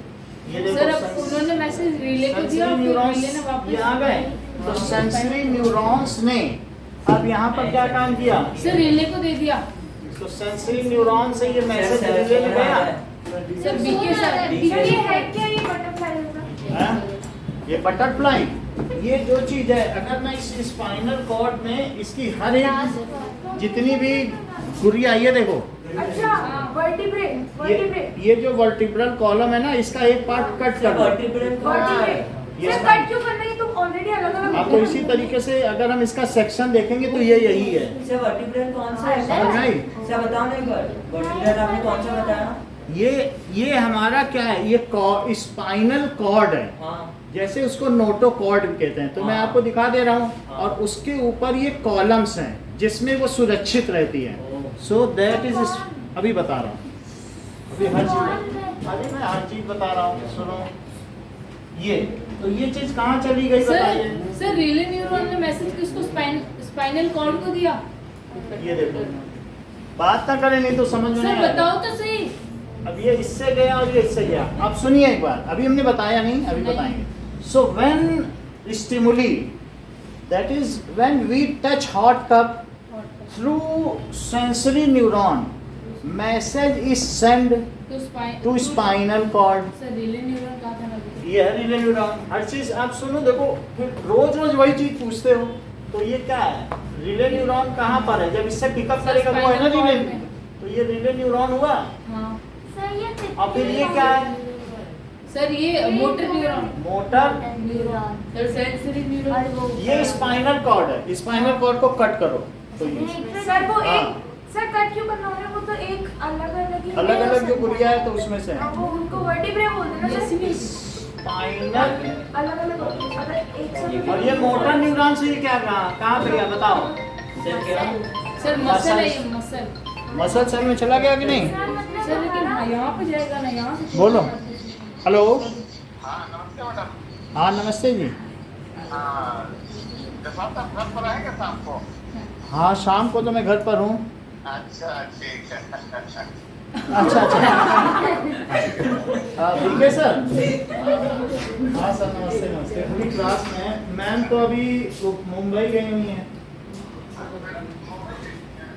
ये देखो सर अब उन्होंने मैसेज रिले को दिया और फिर रिले ने वापस ये आ गए। तो सेंसरी न्यूरॉन्स ने अब यहाँ पर क्या काम किया? सर रिले को दे दिया। तो सेंसरी न्यूरॉन से ये मैसेज रिले में गया। सर बीके सर ये है क्या? ये बटरफ्लाई होगा? हाँ? ये बटरफ्लाई, ये जो चीज है, अगर मैं इस स्पाइनल कॉर्ड में इसकी हर एक जितनी भी गुड़िया, ये देखो अच्छा वर्टिब्रे ये जो वर्टिब्रल कॉलम है ना, इसका एक पार्ट कट कर दो। ये सर कट क्यों करना है? तुम ऑलरेडी अलग अलग आप तो इसी तरीके से अगर हम इसका सेक्शन देखेंगे तो ये यही है। सर वर्टिब्रल कौन सा है? समझ आई? सर बताओ ना एक बार, वर्टिब्रल आपने कौन सा बताया? ये हमारा क्या है? ये स्पाइनल कॉर्ड है, हाँ जैसे उसको नोटोकॉर्ड कहते हैं। तो मैं हाँ। आपको दिखा दे रहा हूँ, हाँ। और उसके ऊपर ये कॉलम्स हैं जिसमें वो सुरक्षित रहती है। सो दैट इज, अभी बता रहा हूँ, अभी मैं हर चीज बता रहा हूँ, सुनो। ये तो ये चीज कहाँ चली गई बताइए? सर रिले न्यूरॉन ने मैसेज किसको स्पाइनल कॉर्ड को दिया? ये देखो, बात ना करें नहीं तो समझ में सर नहीं आएगा। बताओ तो सही। अब ये इससे गया और ये इससे गया। अब सुनिए एक बार, अभी हमने बताया नहीं, अभी बताएंगे। So when stimuli, that is when we touch hot cup through sensory neuron, message is send to spinal cord. Sir relay neuron कहाँ था ना? ये है रिले न्यूरॉन। हर चीज आप सुनो, देखो फिर रोज रोज वही चीज पूछते हो, तो ये क्या है? रिले न्यूरॉन कहाँ पर है? जब इससे पिकअप करेगा वो है ना रिले, तो ये रिले न्यूरॉन हुआ। हाँ सर ये और फिर ये क्या है? सर ये motor neuron. Motor neuron sir sensory neuron. ये स्पाइनल कॉर्ड है। स्पाइनल कॉर्ड को कट करो तो ये सर वो हाँ। एक सर कट क्यों करना हो रहा है? वो तो एक अलग अलग अलग जो गुड़िया है तो उसमें से है। वो उनको वर्टिब्रे बोलते हैं ना सर। स्पाइनल अलग अलग अगर एक साथ। और ये मोटर न्यूरॉन से ये क्या कहाँ पे गया बताओ? सर क्या? सर मसल है ये मसल। मसल सेल में चला गया कि नहीं? सर लेकिन हाँ, यहाँ पे जाएगा ना, यहाँ से बोलो। हेलो, हाँ नमस्ते मैडम। हाँ नमस्ते जी। हाँ जफात आप घर पर आएंगे शाम को? हाँ शाम को तो मैं घर पर हूँ। अच्छा ठीक है। अच्छा ठीक है सर। हाँ सर नमस्ते नमस्ते। पूरी क्लास में मैम तो अभी मुंबई गई हुई हैं।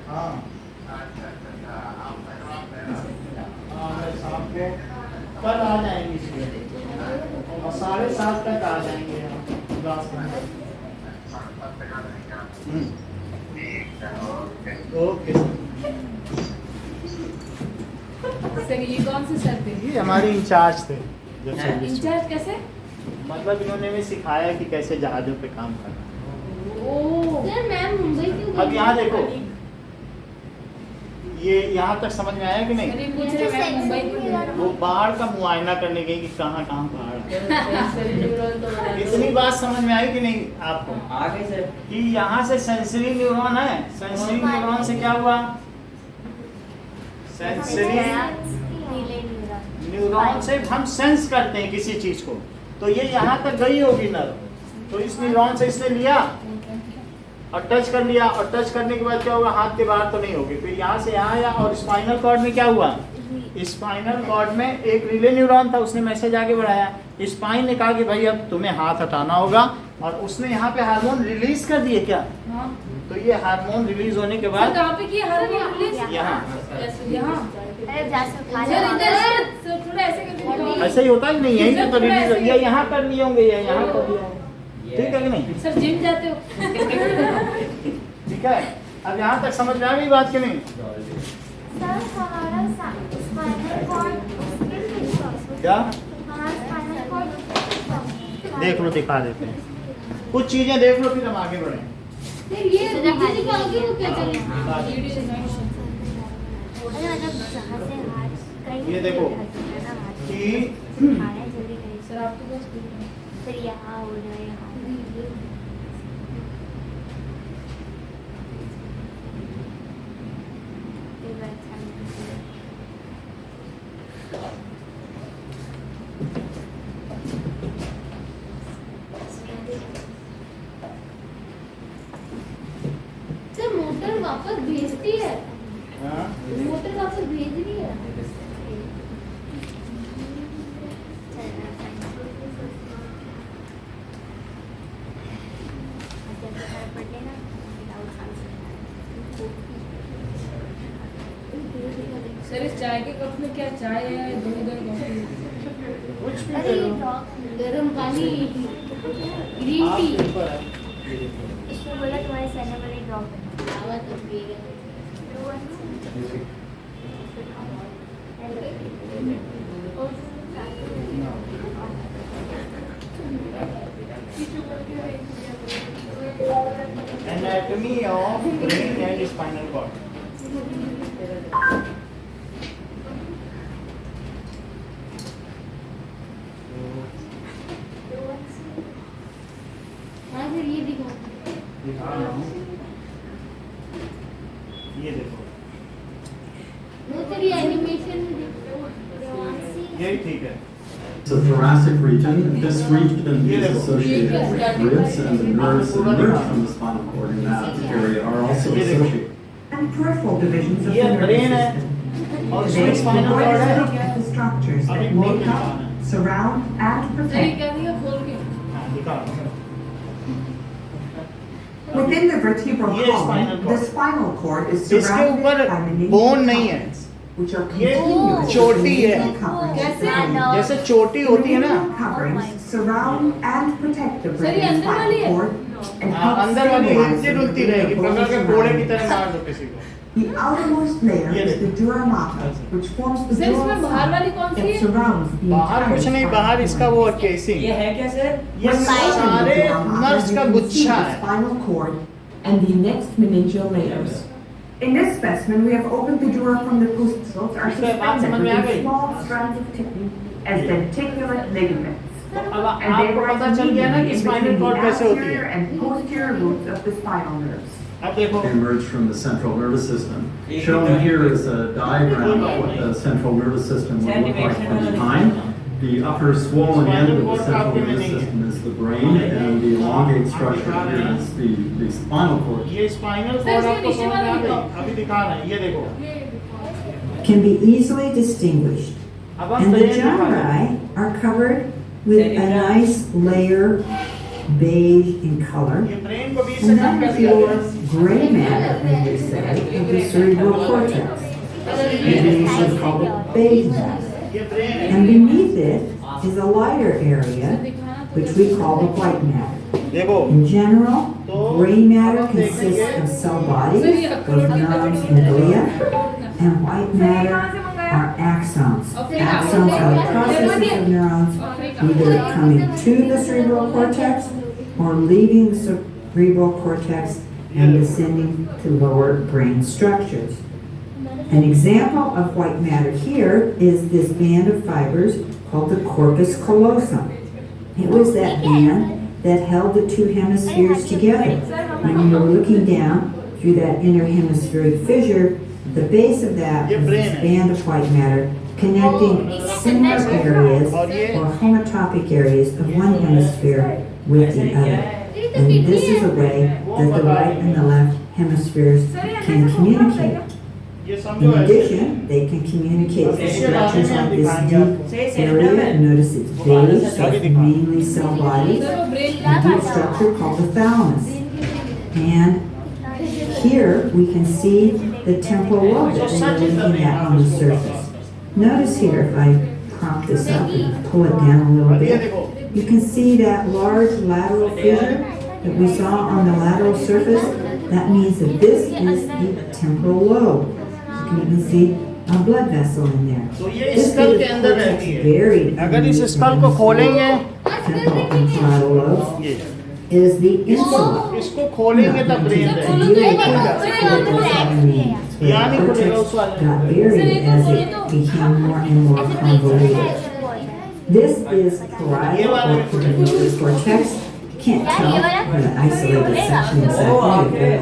हाँ हाँ मैं शाम को कल आ जाएंगे इसलिए, और 7:30 तक आ जाएंगे हम क्लास में। ओके सर ये कौन से सर थे? ये हमारे इंचार्ज थे जब सर्विस में। इंचार्ज कैसे? मतलब इन्होंने भी सिखाया कि कैसे जहाजों पे काम करना। ओ सर मैम मुंबई क्यों अब यहाँ देखो, ये यहाँ तक समझ में आया कि नहीं? अरे पूछ रहे मैं मुंबई क्यों गई? वो बाढ़ का मुआयना करने गई कि कहाँ कहाँ पहाड़ है। सेंसरी न्यूरॉन तो बड़ा इतनी बात समझ में आई कि नहीं आपको? आ गए सर। कि यहाँ से सेंसरी न्यूरॉन है, सेंसरी न्यूरॉन से क्या हुआ? सेंसरी न्यूरॉन से हम सेंस करते हैं किसी चीज को, तो ये यहाँ तक गई होगी नर्व, तो इस न्यूरॉन से इसने लिया और टच कर लिया, और टच करने के बाद क्या होगा? हाथ के बाहर तो नहीं होगी, फिर यहाँ से यहाँ आया, और स्पाइनल कॉर्ड में क्या हुआ? स्पाइनल कॉर्ड में एक रिले न्यूरॉन था, उसने मैसेज आगे बढ़ाया। स्पाइन ने कहा कि भाई अब तुम्हें हाथ हटाना होगा, और उसने यहाँ पे हार्मोन रिलीज कर दिए क्या? हाँ तो ये हार्मोन रिलीज होने के सर बाद कहाँ पे किया? हर रिलीज यहाँ यहाँ अरे जा से उठा सर ले। इधर सर थोड़ा ऐसे करके ऐसे ही होता है कि नहीं? यहीं पे तो रिलीज, ये यहाँ कर लिए होंगे, ये यहाँ कर लिए होंगे, ठीक है कि नहीं? सर जिम जाते हो? ठीक है, अब यहाँ तक समझ में आ गई बात कि नहीं? सर हमारा स्पाइनल कॉर्ड उसके पीछे क्या? हमारा स्पाइनल कॉर्ड उसके पीछे। देख लो, दिखा देते हैं कुछ चीजें, देख लो फिर हम आगे बढ़े। सर ये वीडियो दिखाओगे वो क्या चलेगी? अरे मतलब जहाँ से हाथ कहीं ये देखो कि सर आपके पास फिर यहाँ हो जाए यहाँ पूरा अच्छा नहीं है। सर मोटर वापस भेजती है, हाँ मोटर वापस भेज रही है। सर इस चाय के कप में क्या चाय है, दूध है, कॉफी? कुछ भी अरे करो गरम पानी, ग्रीन आप टी। ऊपर है। इसमें बोला तुम्हारे सर ने बोला ड्रॉप करना। आवाज तो पिएगा। Anatomy of brain and spinal cord. हाँ सर ये दिखाओ। दिखा रहा हूँ। ये देखो नो सर ये एनिमेशन में देखो। यही ठीक है। It's a thoracic region. This region is associated with ribs, and the nerves that emerge from the spinal cord in that area are also associated. And peripheral divisions of the ये nervous brain है system. और They इसमें spinal cord provide है। us with the structures अभी that बोल make के up, दिखाना है। surround, and सर ये protect. क्या दिया खोल के? हाँ दिखा। Within the vertebral ये column, spinal cord। the spinal cord is इसके surrounded ऊपर by many बोन नहीं है। which are ये continuous चोटी है। कैसे? जैसे चोटी होती है ना, coverings surround and protect the sir brain ये and अंदर वाली spinal है? cord and हाँ, help अंदर वाली stabilize हिलती the डुलती रहेगी, brain पकड़ के bones घोड़े around की it. तरह मार दो किसी को। The outermost layer ये is the dura mater, which forms the sir इसमें dural बाहर वाली कौन सी that है? surrounds the बाहर entire कुछ नहीं, spinal बाहर cord. इसका वो केसिंग। ये है क्या सर? ये सारे नर्व्स का गुच्छा है। Spinal cord and the next meningeal layers. In this specimen, we have opened the dura from the postals are इसका बात समझ suspended में आ within गई? small strands of tissue as denticulate ligaments. अब And they आपको rise पता चल गया ना कि immediately spinal between cord the कैसे होती anterior है। and posterior roots of the spinal nerves. अब देखो They emerge from the central nervous system. Shown here is a diagram of what the central nervous system would look like from behind. The upper swollen end of the central nervous system is the brain, and the elongate structure here is the spinal cord. ये spinal cord आपको समझ में आ गई? अभी दिखा रहे हैं, ये देखो। can be easily distinguished, अब हम and the ब्रेन दिखा रहे हैं। gyri are covered with a nice layer beige in color, ये ब्रेन को बीच से and कट then कर the दिया pure गया है। gray matter, as we say, of the cerebral cortex. It is called the beige matter. ये brain है। And beneath it is a lighter area, which we call the white matter. देखो In general, gray matter consists of cell bodies, both neurons and glia, and white matter are axons. Axons are the processes of neurons either coming to the cerebral cortex or leaving the cerebral cortex and descending to lower brain structures. An example of white matter here is this band of fibers called the corpus callosum. It was that band that held the two hemispheres together. When you were looking down through that inner hemispheric fissure, the base of that was this band of white matter connecting similar areas or homotopic areas of one hemisphere with the other. And this is a way that the right and the left hemispheres can communicate. ये In समझो ऐसे। addition, they can communicate through structures like this deep area. Notice it's beige, so it's mainly cell bodies. Sir वो brain A deep structure called the thalamus. And here we can see the temporal lobe that they were looking at on the surface. Notice here, if I prop this up and pull it down a little अब ये bit, देखो you can see that large lateral fissure that we saw on the lateral surface. That means that this is the temporal lobe. You can even see a blood vessel in there. तो ये This school is के the अंदर cortex रहती है। buried अगर इस underneath school को the खोलेंगे temporal and parietal lobes ये is the insula. इसको खोलेंगे तब ब्रेन To रहेगी। really put that what does that mean? So the यानी खुलेगा cortex उस वाले got buried as it became more and more convoluted. This is parietal or parietal cortex. Can't tell what an isolated section exactly, but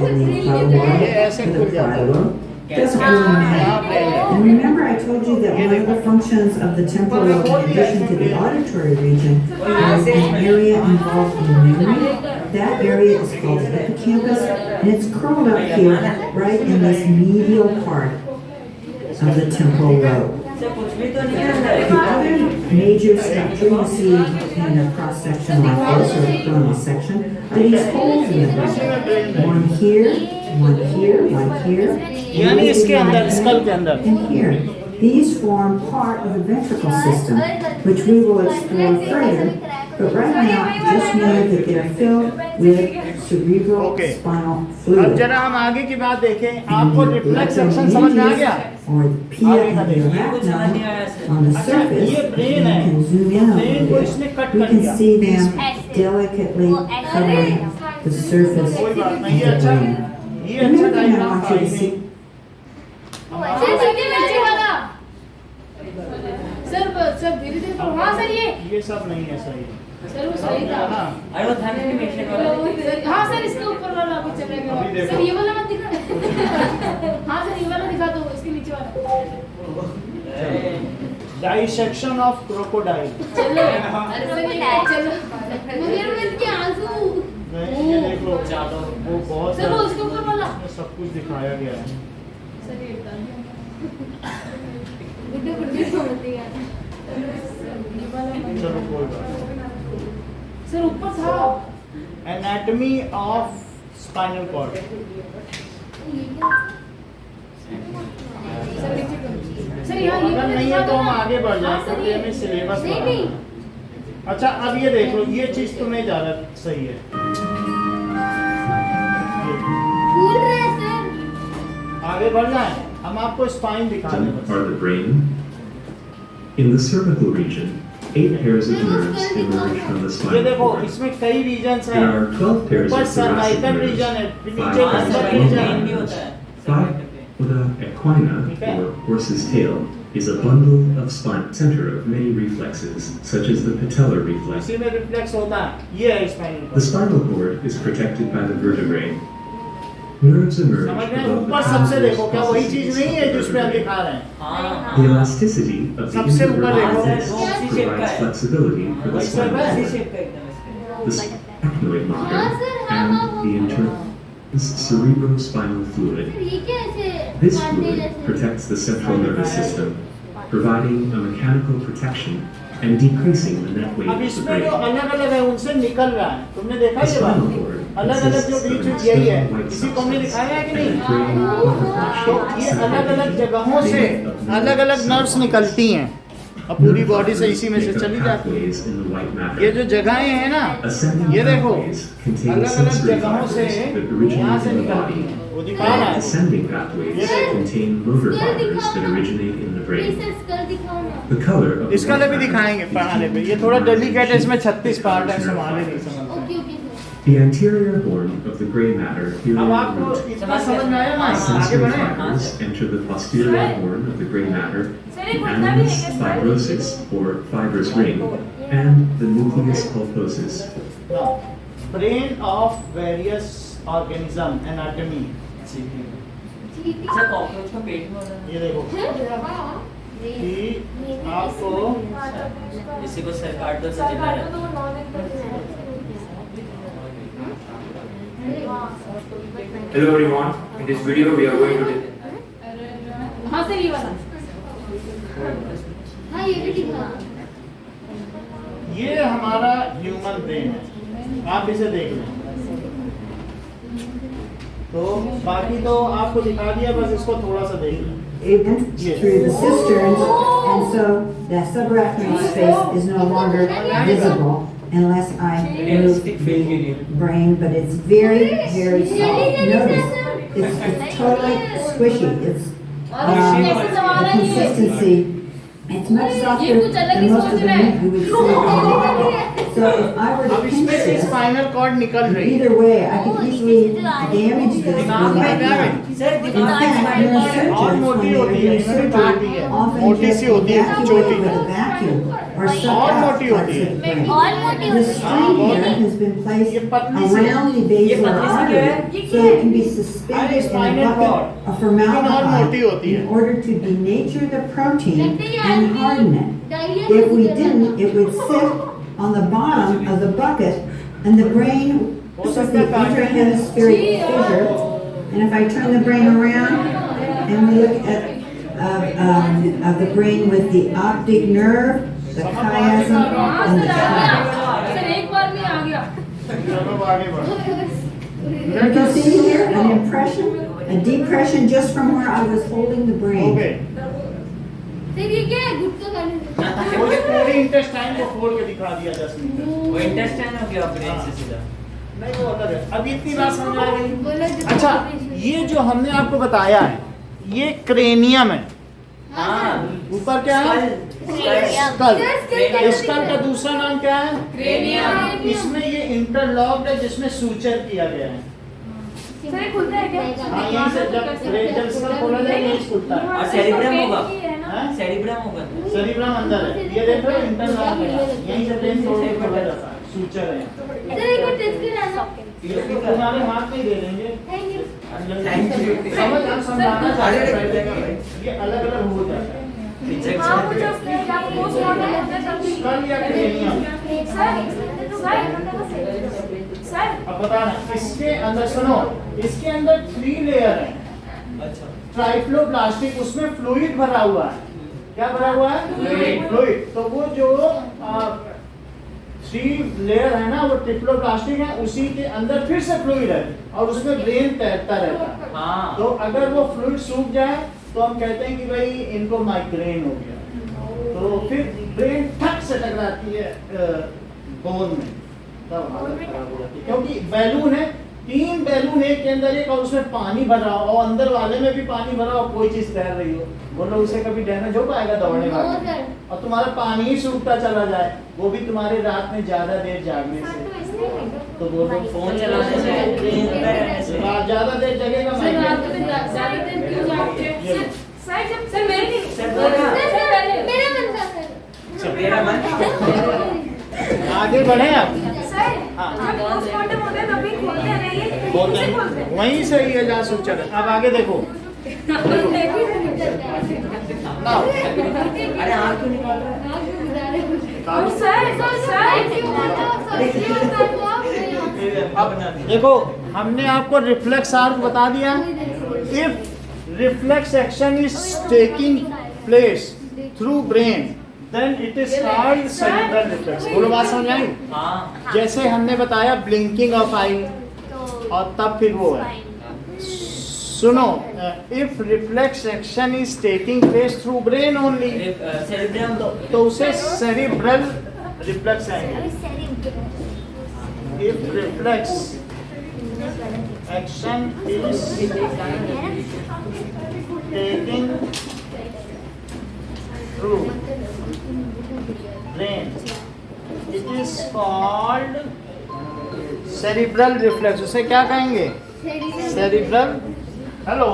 only parietal ये ऐसे to the खुल जाता है। parietal. Doesn't really matter. And remember I told you that one of the functions of the temporal lobe, in addition to the auditory region, is an area involved in memory. That area is called the hippocampus, and it's curled up here, right in this medial part of the temporal lobe. Sir कुछ भी तो नहीं है The other major structure you see in a cross section like this, or a coronal section, are these holes in the brain. One here, one here, one here. यानी इसके अंदर, school के अंदर. And here. These form part of the ventricle system, which we will explore further. But right now, just know that they're filled with cerebral spinal अब fluid. जरा हम आगे की बात देखें. आपको रिफ्लेक्स एक्शन समझ में आ गया? Or the pia and the arachnon on the surface, ये brain you है. can zoom in a Brain को little इसने bit. कट We कर can दिया. see them delicately covering the surface कोई of बात the नहीं. ये अच्छा, brain. ये अच्छा Another thing I diagram want you to see. Sir धीरे धीरे हाँ सर ये सब नहीं है सही. सर वो सही था ना अरे वो था एनिमेशन वाला हाँ सर इसके ऊपर वाला कुछ चला अभी गया देखो. सर ये वाला मत दिखा हाँ सर ये वाला दिखा दो इसके नीचे वाला डाइसेक्शन ऑफ क्रोकोडाइल. चलो अरे सर ये चलो मगर इसके आंसू ये देख लो, वो बहुत सर वो उसके ऊपर वाला इसमें सब कुछ दिखाया गया है. सर ये बता दिया बुड्ढे बुड्ढे समझते यार ये वाला चलो कोई बात नहीं. सर ऊपर था anatomy of spinal cord. Sir नीचे करो सर यहाँ ये अगर वाला नहीं दिखा है तो दो हम ना। आगे बढ़ हाँ, जाएंगे सर, क्योंकि हमें सिलेबस नहीं पढ़ना नहीं है. अच्छा अब ये देख लो, ये चीज तो नहीं ज्यादा सही है. भूल रहे हैं सर आगे बढ़ जाए, हम आपको स्पाइन दिखा दें बस. Are the brain. In the cervical region, 8 pairs of nerves emerge from the ये spinal देखो cord. इसमें कई रीजन्स There हैं. are 12 pairs ऊपर of thoracic cervical nerves. Region है, फिर 5 नीचे pairs लंबर of रीजन भी है. होता है The equina, or horse's tail, is a bundle of spine center of many reflexes, such as the patellar reflex. इसी में रिफ्लेक्स होता है. ये है spinal The cord. spinal cord is protected by the vertebrae. Nerves emerge समझ रहे हैं? above the ऊपर सबसे transverse देखो, क्या वही processes चीज नहीं है of the जिसमें हम vertebrae. दिखा रहे हैं. हाँ The elasticity of the सबसे ऊपर intervertebral देखो. disc provides flexibility for the वैसे spinal वैसे cord. शेप का एकदम इसका The sphenoid motor and the internal cerebrospinal fluid. ये क्या ऐसे This काटने fluid जैसे protects the central nervous system, providing a mechanical protection and decreasing the net weight अब of the इसमें जो brain. अलग अलग है उनसे निकल रहा है. तुमने देखा The ये बात? spinal cord अलग अलग जो consists of बीच an बीच यही है. external white इसी को हमने substance दिखाया है कि and a नहीं? brain overflow तो sheet ये अलग अलग separated जगहों से अलग अलग नर्व्स निकलती हैं और पूरी बॉडी से इसी में से चली जाती है. pathways in the white matter. ये जो जगहें हैं ना, Ascending ये देखो pathways contain अलग अलग sensory जगहों से fibers that यहाँ originate से in the निकलती body, हैं. वो दिखा रहा while है. descending pathways contain motor fibers that originate in the brain. Please skull दिखाओ ना The color of the इसका white भी matter दिखाएंगे is पढ़ाने पे. due ये to थोड़ा the डेलिकेट है, इसमें shape 36 पार्ट है, of the संभाले नहीं nerve समझते. Okay okay sir The anterior horn of the gray matter here अब in the आपको root. इतना समझ में आया ना? आगे Sensory बढ़े. fibers enter the posterior horn of the gray matter, the annulus fibrosus or fibrous ring, and the nucleus pulposus. Brain of various organism anatomy. Sir cockroach का पेट में होता ये देखो कि आपको है इसी को सर काट दो सर जिंदा रहता Hello everyone, in this video we are going to हाँ सर ये वाला हाँ ये भी दिखा ये हमारा ह्यूमन ब्रेन है. आप इसे देख लें. तो बाकी तो आपको दिखा दिया, बस इसको थोड़ा सा देख लें. It went through the cisterns, and so that subarachnoid space is no longer visible unless I move the brain, but it's very, very soft. Notice, it's totally squishy. It's the consistency. It's much softer than most of the meat you would see. So if I were to अब pinch इसमें से this, spinal cord निकल रही है। either way, I could easily damage this with दिमाग में my क्या है? hand. सर In दिमाग fact, neurosurgeons, और when मोटी they are होती है, doing इन्होंने surgery, काटी है, often मोटी just सी होती है, evacuate छोटी। with a vacuum or suck और out मोटी parts होती है। of the brain. और मोटी This होती है। string here has been placed ये पतली सी है। around the ये basilar पतली सी क्या है? artery, so it can be suspended in a spinal bucket cord. of लेकिन और मोटी formaldehyde होती है। in order to denature the protein and harden it. Diarrhoea If we didn't, it would sit on the bottom of the bucket, and the brain, this is the intrahemispheric fissure, and if I turn the brain around, and we look at of the brain with the optic nerve, the chiasm, and the chiasm. Sir एक बार में आ गया। चलो आगे बढ़ो। You can see here an impression, a depression just from where I was holding the brain. Okay, sir ये क्या है? गुटका खाने से। मुझे पूरी इंटेस्टाइन को खोल के दिखा दिया 10 मिनट में। वो इंटेस्टाइन हो गया ब्रेन से सीधा। नहीं वो अलग है। अब इतनी बात समझ आ गई? बोलो जो- अच्छा, ये जो हमने आपको बताया है, ये क्रेनियम है। हाँ ऊपर क्या है? स्कल। स्कल का दूसरा नाम क्या है? क्रेनियम। इसमें ये इंटरलॉक्ड है, जिसमें सूचर किया गया है। सर ये खुलता है क्या? हाँ, यहीं से जब स्कल खोला जाए यहीं खुलता है। और सेरिब्रम होगा। हाँ? सेरिब्रम होगा। सेरिब्रम अंदर है। ये देख रहे हो इंटरलॉक है, यहीं से ब्रेन खोला जाता है, सूचर है। सर एक बार टेस्ट कराना। ये तुम्हारे हाथ में ही दे देंगे। Thank you. समझ आप समझाना चाहते हैं, ये अलग अलग हो जाता है। हाँ मुझे उसके क्या पोस्टमार्टम होता है तभी। स्कल या क्रेनियम। सर अब बताना, इसके अंदर सुनो, इसके अंदर 3 लेयर है। अच्छा। ट्राइफ्लोप्लास्टिक, उसमें फ्लूइड भरा हुआ है। क्या भरा हुआ है? फ्लूइड। तो वो जो 3 लेयर है ना, वो ट्रिप्लोप्लास्टिक है, उसी के अंदर फिर से फ्लूइड है और उसमें ब्रेन तैरता रहता है। हाँ। तो अगर वो फ्लूइड सूख जाए तो हम कहते हैं कि भाई इनको माइग्रेन हो गया। तो फिर ब्रेन ठक से टकराती है बोन में, तब हालत खराब हो जाती है। क्योंकि बैलून है, 3 बैलून एक के अंदर एक, और उसमें पानी भरा हो और अंदर वाले में भी पानी भरा हो, कोई चीज तैर रही हो, बोलो उसे कभी डैमेज हो पाएगा दौड़ने का? और तुम्हारा पानी ही सूखता चला जाए, वो भी तुम्हारे रात में ज्यादा देर जागने से, तो बोलो फोन चलाने से ज्यादा देर जगेगा सर माइग्रेन। रात में ज्यादा देर क्यों जागते हैं? सर जब सर मेरे नहीं सर बोला। सर पहले मेरा मन था सर। मेरा मन। आगे बढ़े आप। सर हाँ। जब पोस्टमार्टम होता है तभी खोलते हैं ना ये? बोलते कैसे हैं खोलते हैं? वहीं से ही है जहाँ सूचर है। अब आगे देखो। आओ। अरे आँख क्यों निकाल रहा है? और सर अब देखो, हमने आपको रिफ्लेक्स आर्क बता दिया। If reflex action is taking place through brain, then it is called cerebral reflex. बोलो बात समझ आई? हाँ। जैसे हमने बताया ब्लिंकिंग ऑफ आई, और तब फिर वो है। सुनो, if reflex action is taking place through brain only, cerebrum तो उसे सेरिब्रल रिफ्लेक्स आएंगे। If reflex action is taking through brain, it is called cerebral reflex. उसे क्या कहेंगे? Cerebral. हेलो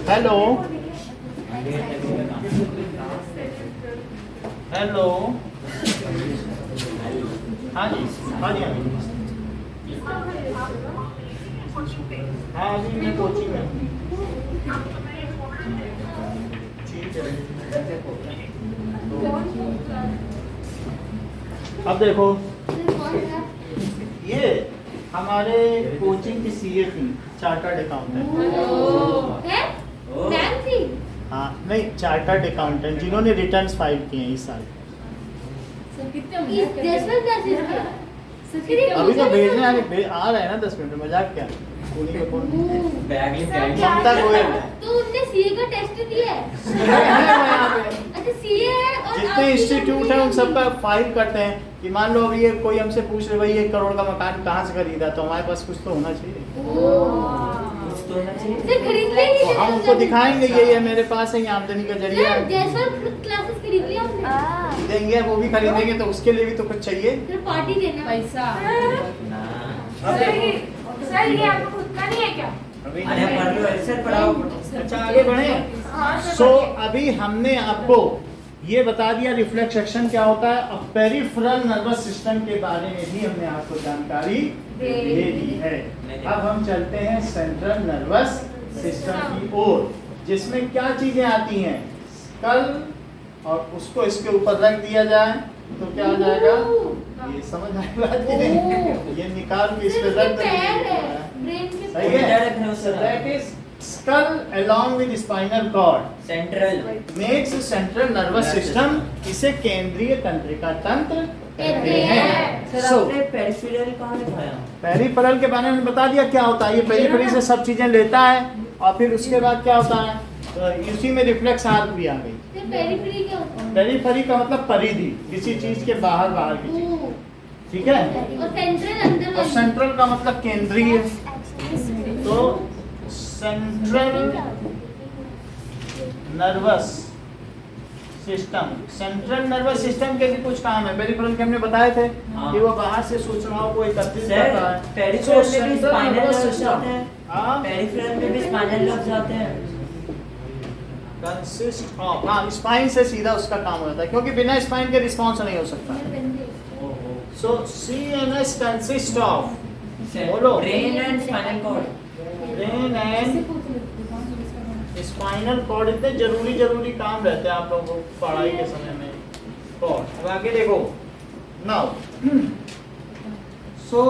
हेलो हेलो, हाँ जी हाँ जी हाँ जी, हाँ अभी मैं कोचिंग में हूँ। ठीक है। अब देखो, ये हमारे कोचिंग की सीए थी, चार्टर्ड अकाउंटेंट। हाँ नहीं, चार्टर्ड अकाउंटेंट जिन्होंने रिटर्न्स फाइल किए हैं इस साल। अभी तो भेजने आ रहे हैं ना 10 मिनट में, मजाक क्या? उन्हीं को कौन ममता गोयल तो उनने सीए का टेस्ट दिया है? अच्छा सीए है। और जितने इंस्टीट्यूट है उन सब का फाइल करते हैं कि मान लो अभी ये कोई हमसे पूछ रहे भाई 1 करोड़ का मकान कहाँ से खरीदा, तो हमारे पास कुछ तो होना चाहिए। सर खरीद लेंगे? तो हम उनको दिखाएंगे ये मेरे पास है, ये आमदनी का जरिया सर जैसवाल क्लासेस खरीद लिया आपने? खरीदेंगे, वो भी खरीदेंगे तो उसके लिए भी तो कुछ चाहिए। फिर पार्टी देना पैसा। अब देखो, सर ये आपको खुद का नहीं है क्या? अरे पढ़ लो सर, पढ़ाओ। अच्छा आगे बढ़े। हाँ, सर, सो बढ़िए। अभी हमने आपको ये बता दिया रिफ्लेक्स एक्शन क्या होता है। अब पेरिफेरल नर्वस सिस्टम के बारे में भी हमने आपको जानकारी दे दी है। अब हम चलते हैं सेंट्रल नर्वस सिस्टम की ओर, जिसमें क्या चीजें आती हैं, स्कल, और उसको इसके ऊपर रख दिया जाए तो क्या हो जाएगा, ये समझ आएगा कि नहीं? ये निकाल के इस पे रख देंगे, ब्रेन के सही है। So that is skull along with spinal cord central makes central nervous system, इसे केंद्रीय तंत्रिका तंत्र कहते हैं। सर So, आपने पेरिफेरल कहाँ लिखाया? पेरिफेरल के बारे में बता दिया क्या होता है। ये पेरिफेरी से सब चीजें लेता है और फिर उसके बाद क्या होता है, तो इसी में रिफ्लेक्स आर्क भी आ गई। फिर पेरिफेरी क्या होता है? पेरिफेरी का मतलब परिधि, किसी चीज के बाहर बाहर की चीज, ठीक है। और सेंट्रल अंदर और वाली। सेंट्रल का मतलब केंद्रीय, तो central nervous system, central nervous system के भी कुछ काम है। पेरिफेरल के हमने बताए थे कि वो बाहर से सूचनाओं को एकत्रित करता है। पेरिफेरल में भी central spinal nervous Labs system आते हैं। पेरिफेरल में भी स्पाइनल लब्स आते हैं। कंसिस्ट ऑफ, हाँ स्पाइन से सीधा उसका काम हो जाता है, क्योंकि बिना स्पाइन के रिस्पॉन्स नहीं हो सकता। सो CNS कंसिस्ट ऑफ, बोलो, brain and spinal cord. Brain and spinal cord, इतने जरूरी काम रहते हैं आप लोगों को पढ़ाई के समय में। कॉर्ड, अब आगे देखो नाउ। सो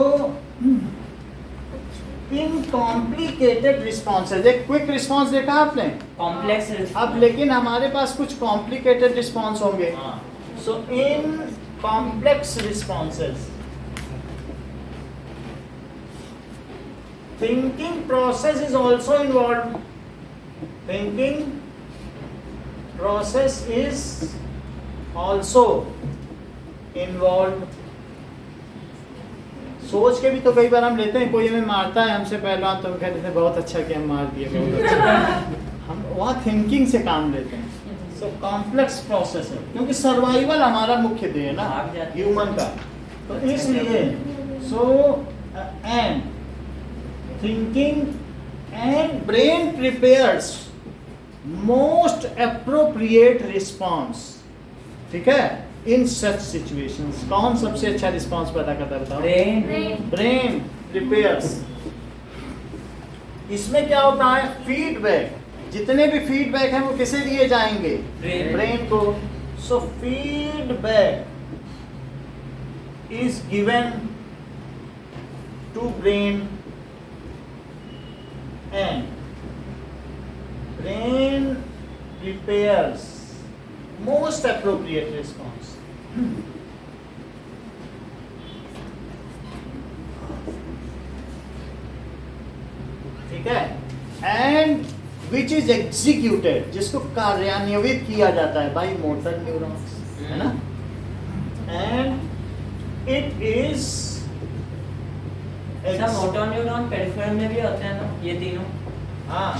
इन कॉम्प्लिकेटेड रिस्पॉन्सेज, एक क्विक रिस्पॉन्स देखा आपने, कॉम्प्लेक्स। अब लेकिन हमारे पास कुछ कॉम्प्लिकेटेड रिस्पॉन्स होंगे। So in complex responses thinking process is also involved. Thinking process is also involved. सोच के भी तो कई बार हम लेते हैं, कोई हमें मारता है हमसे पहलवान तो हम कहते हैं बहुत अच्छा कि हम मार दिए, बहुत अच्छा। हम वहाँ थिंकिंग से काम लेते हैं। सो कॉम्प्लेक्स प्रोसेस है, क्योंकि सर्वाइवल हमारा मुख्य ध्येय है ना ह्यूमन का, तो इसलिए so and thinking and brain prepares most appropriate response, ठीक है, in such situations। कौन सबसे अच्छा रिस्पॉन्स पैदा करता है बताओ? Brain prepares। इसमें क्या होता है, फीडबैक, जितने भी फीडबैक हैं वो किसे दिए जाएंगे, ब्रेन को। सो feedback is given to brain and brain prepares most appropriate response. ठीक है, and which is executed, जिसको कार्यान्वित किया जाता है by motor neurons, है ना, and it is सब मोटर न्यूरॉन पेरिफेरल में भी होते हैं ना ये तीनों? हाँ,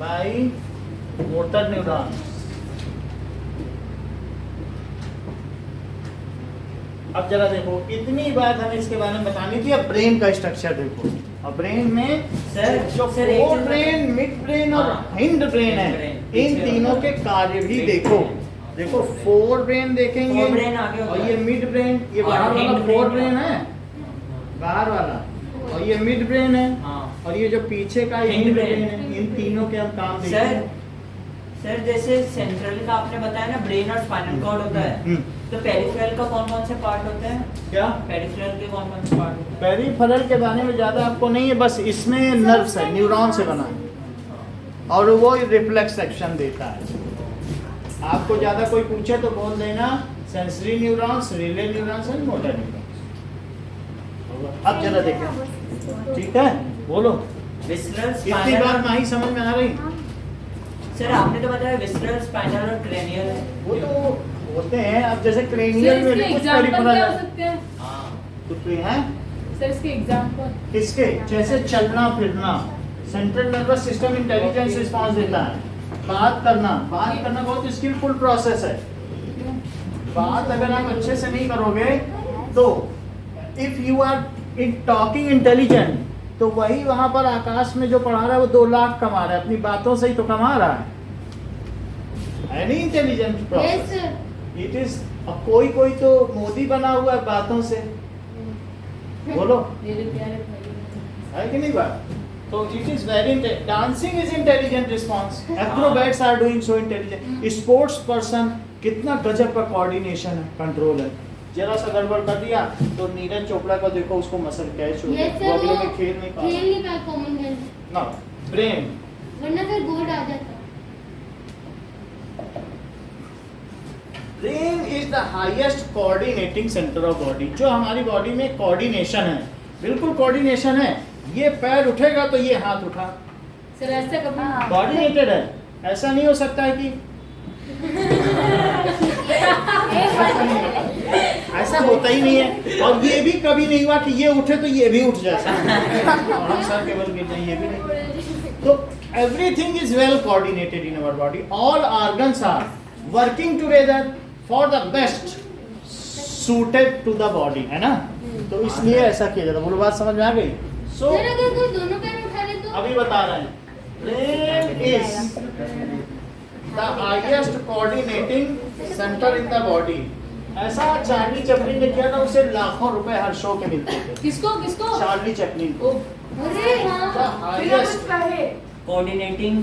बाय मोटर न्यूरॉन। अब जरा देखो, इतनी बात हमें इसके बारे में बतानी थी। अब ब्रेन का स्ट्रक्चर देखो, और ब्रेन में सर जो फोर ब्रेन, मिड ब्रेन और हिंड ब्रेन है, इन तीनों के कार्य भी देखो। देखो फोर ब्रेन देखेंगे, और ये मिड ब्रेन, ये बाहर वाला फोर ब्रेन है, बाहर वाला, और ये मिड ब्रेन है, और ये जो पीछे का हिंड ब्रेन है। इन तीनों के हम काम देखते हैं। सर जैसे सेंट्रल का आपने बताया ना ब्रेन और स्पाइनल कॉर्ड होता है, तो पेरिफेरल का कौन कौन से पार्ट होते हैं? क्या पेरिफेरल के कौन कौन से पार्ट होते हैं? पेरिफेरल के बारे में ज्यादा आपको नहीं है, बस इसमें नर्व्स है, न्यूरॉन से बना है, और वो रिफ्लेक्स एक्शन देता है। आपको ज्यादा कोई पूछे तो बोल देना sensory neurons, relay neurons and motor neurons. अब जरा देखें, ठीक है, बोलो, विसरल इतनी स्पाइनल। बात नहीं समझ में आ रही? सर आपने तो बताया विसरल स्पाइनल और क्रेनियल है, वो तो होते हैं। अब जैसे क्रेनियल में भी कुछ पेरिफेरल है, कुछ भी है। सर इसके एग्जांपल किसके? जैसे चलना फिरना, central nervous system intelligence response देता है। बात करना बहुत स्किलफुल प्रोसेस है। बात अगर आप अच्छे से नहीं करोगे तो if you are in talking intelligent, तो वही वहां पर आकाश में जो पढ़ा रहा है वो 2 लाख कमा रहा है, अपनी बातों से ही तो कमा रहा है नहीं intelligent Yes, process. sir. It is कोई कोई तो मोदी बना हुआ है बातों से, बोलो मेरे प्यारे भाई। है कि नहीं बात? तो it is very dancing is intelligent response, acrobats are doing so intelligent, sports person कितना गजब का कोऑर्डिनेशन है, कंट्रोल है। जरा सा गड़बड़ कर दिया तो नीरज चोपड़ा को देखो, उसको मसल कैच हो Yes, गया, sir, वो अगले वो में खेल नहीं खेल पा नहीं पाया कॉमनवेल्थ, ना ब्रेन। वरना फिर गोल्ड आ जाता। Brain is the highest coordinating centre of body. जो हमारी बॉडी में कोऑर्डिनेशन है, बिल्कुल कोऑर्डिनेशन है, ये पैर उठेगा तो ये हाथ उठा, सर ऐसा कभी कोऑर्डिनेटेड है। ऐसा नहीं हो सकता है कि ऐसा होता ही नहीं है, और ये भी कभी नहीं हुआ कि ये उठे तो ये भी उठ जाए और हम सर केवल गिर जाए, ये भी नहीं। तो everything is well coordinated in our body, all organs are working together for the best suited to the body, है ना? तो इसलिए ऐसा किया जाता है। बोलो बात समझ में आ गई? सो सर अगर कोई दोनों पैर उठा ले तो अभी बता रहे हैं, brain is the highest coordinating centre in the body. ऐसा चार्ली चैपलिन ने किया था, उसे लाखों रुपए हर शो के मिलते थे। किसको किसको? चार्ली चैपलिन को। अरे हाँ, द हाईएस्ट कोऑर्डिनेटिंग।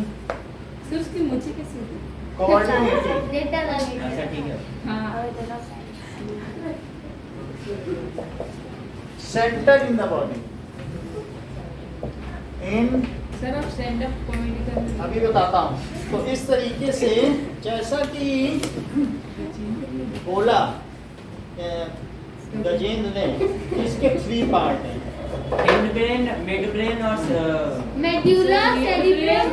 सर उसकी मुझे कैसे हुई? कोऑर्डिनेटिंग डेटा लगे। अच्छा ठीक है। हाँ centre in the body in. Sir आप स्टैंड अप कॉमेडी कर रहे अभी बताता हूँ। तो इस तरीके से जैसा कि बोला गजेंद्र ने, इसके 3 पार्ट हैं। एंड ब्रेन, मिड ब्रेन और मेड्यूला सेरिब्रम,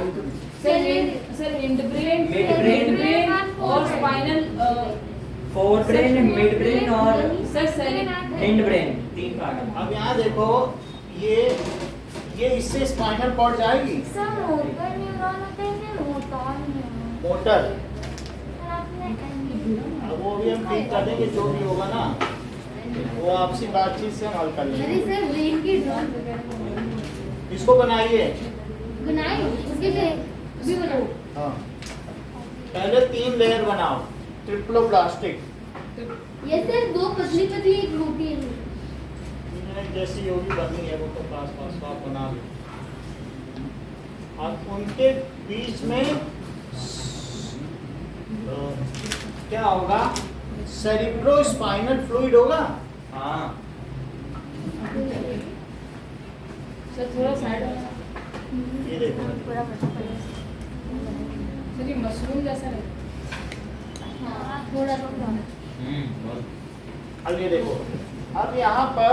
सर एंड ब्रेन, मिड ब्रेन और spinal, forebrain, midbrain और सर सेरिब एंड ब्रेन, 3 पार्ट है। अब यहाँ देखो, ये इससे स्पाइनल कॉर्ड जाएगी, सर मोटर न्यूरॉन होते हैं कि मोटर न्यूरॉन? मोटर। सर आपने अब वो भी हम ठीक कर देंगे, जो भी होगा ना वो आपसी बातचीत से हम हल कर अरे लेंगे। सर ब्रेन की ड्रॉइंग इसको बनाइए। बनाए, उसके लिए अभी बनाओ। हाँ, पहले 3 लेयर बनाओ, ट्रिप्लोप्लास्टिक। ये सर 2 पतली पतली एक मोटी है। जैसी योगी बनी है वो तो पास पास आप बना लो, और उनके बीच में क्या होगा? सेरिब्रो स्पाइनल फ्लूइड होगा। हाँ सर थोड़ा साइड ये देखो, सर ये मशरूम जैसा है। हाँ थोड़ा थोड़ा। बहुत। अब ये देखो, अब यहाँ पर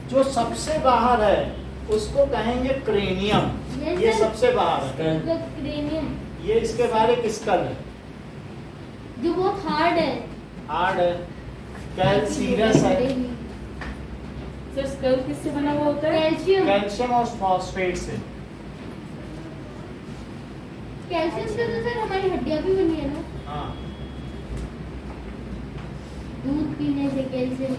जो सबसे बाहर है उसको कहेंगे क्रेनियम। ये सबसे बाहर है, क्रेनियम ये इसके बाहर एक स्कल है, जो बहुत हार्ड है। हार्ड है, कैल्सीरस है, सर स्कल किससे बना हुआ होता है? कैल्शियम। कैल्शियम और फॉस्फेट से। कैल्शियम से तो सर हमारी हड्डियां भी बनी है ना, हाँ, दूध पीने से कैल्शियम।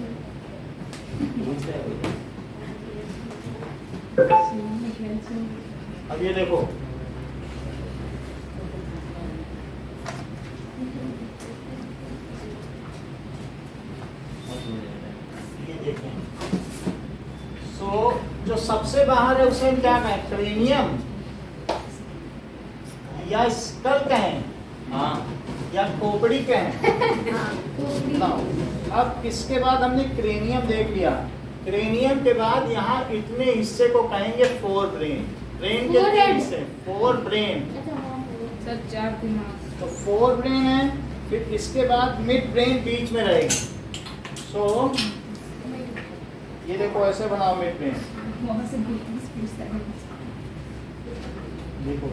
अब ये देखो, ये देखें, सो जो सबसे बाहर है उसे हम क्या कहें? क्रेनियम या स्कल कहें, हाँ या खोपड़ी कहें। ना, अब इसके बाद हमने क्रेनियम देख लिया। क्रेनियम के बाद यहाँ इतने हिस्से को कहेंगे फोर ब्रेन। ब्रेन के 3 हिस्से, 4 ब्रेन। सर 4 दिमाग। तो 4 ब्रेन है, फिर इसके बाद मिड ब्रेन बीच में रहेगी। सो ये देखो, ऐसे बनाओ मिड ब्रेन, वहाँ से स्पीड से देखो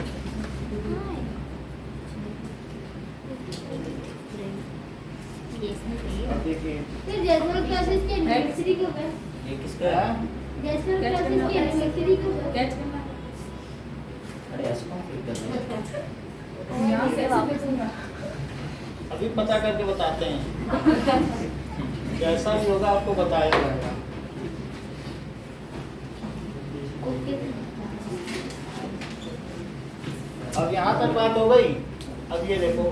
अब देखिए, सर जैसवाल क्लासेस के एनिवर्सरी कब है? ये किसका है? जैसवाल क्लासेस की एनिवर्सरी कब है? कैच करना। अरे ऐसे कौन क्लिक कर रहा है? यहाँ से ऐसे करूँगा। अभी पता करके बताते हैं, जैसा भी होगा आपको बताया जाएगा। अब यहाँ तक बात हो गई। अब ये देखो,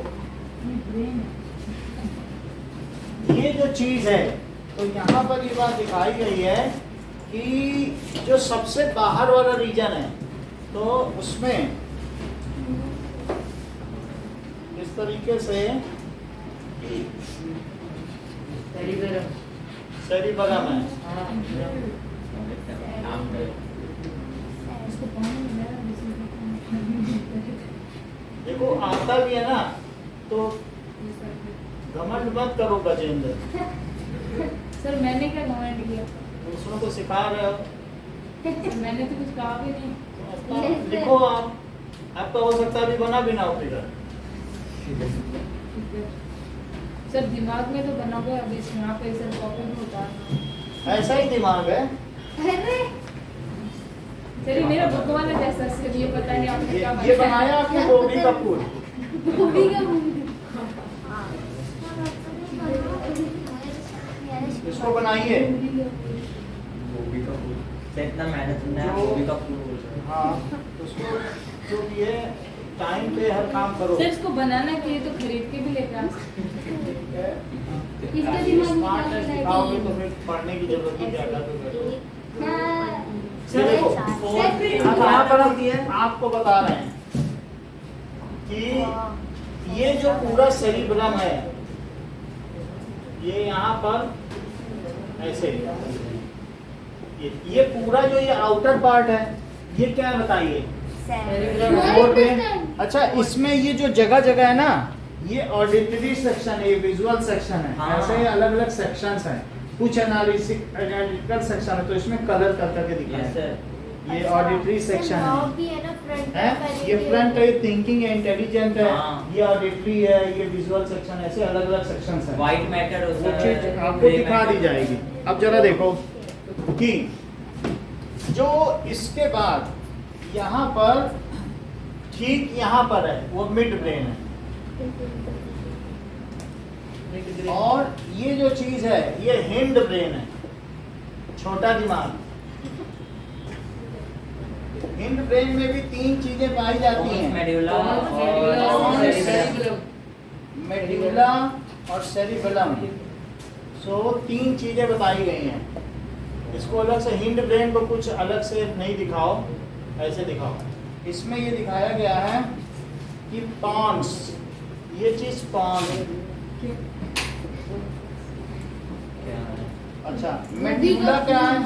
ये जो चीज है, तो यहाँ पर ये बात दिखाई गई है कि जो सबसे बाहर वाला रीजन है, तो उसमें इस तरीके से सेरिबेलम है। देखो आता भी है ना, तो घमंड मत करो गजेंद्र। सर मैंने क्या घमंड किया? दूसरों को सिखा रहे हो। मैंने तो कुछ कहा भी नहीं। लिखो आप, आपका हो सकता है अभी बना भी ना हो फिगर। सर दिमाग में तो बना हुआ है, अभी इसमें आप ऐसे कॉपी में उतारना। ऐसा ही दिमाग है। सर ये मेरा भगवान है जैसा, सर ये पता नहीं आपने क्या ये बनाया आपने गोभी का फूल। गोभी का इसको बनाइए। इतना मेहनत ना गोभी का फूल बोल रहा है। हाँ, उसको जो भी है टाइम पे हर काम करो। सर इसको बनाना के लिए तो खरीद के भी लेकर आ सकते हैं। इसका दिमाग में स्मार्ट क्या है? दिखाओगे तो फिर पढ़ने की जरूरत ही क्या अब यहाँ पर हम आपको बता रहे हैं कि ये जो पूरा सेरिब्रम है, ये यहाँ पर ऐसे ये पूरा जो ये आउटर पार्ट है, ये क्या बताइए? अच्छा, इसमें ये जो जगह जगह है ना, ये ऑडिटरी सेक्शन है, ये विजुअल सेक्शन है। हाँ। ऐसे अलग अलग सेक्शंस हैं। कुछ एनालिटिकल सेक्शन है, तो इसमें कलर कर करके दिखाया है। ये ऑडिटरी सेक्शन है, ये फ्रंट है, थिंकिंग है, इंटेलिजेंट है, हाँ। ये ऑडिटरी है, ये विजुअल सेक्शन, ऐसे अलग अलग सेक्शंस हैं। व्हाइट मैटर वो चीज आपको दिखा दी जाएगी। अब जरा देखो कि जो इसके बाद यहाँ पर, ठीक यहाँ पर है, वो मिड ब्रेन है। और ये जो चीज है, ये हिंड ब्रेन है, छोटा दिमाग। हिंड ब्रेन में भी 3 चीजें पाई जाती हैं, मेडुला मेडुला और सेरिबेलम। सो 3 चीजें बताई गई हैं। इसको अलग से, हिंड ब्रेन को कुछ अलग से नहीं दिखाओ, ऐसे दिखाओ। इसमें ये दिखाया गया है कि पॉन्स, ये चीज पॉन्स है। अच्छा, मेडुला क्या है?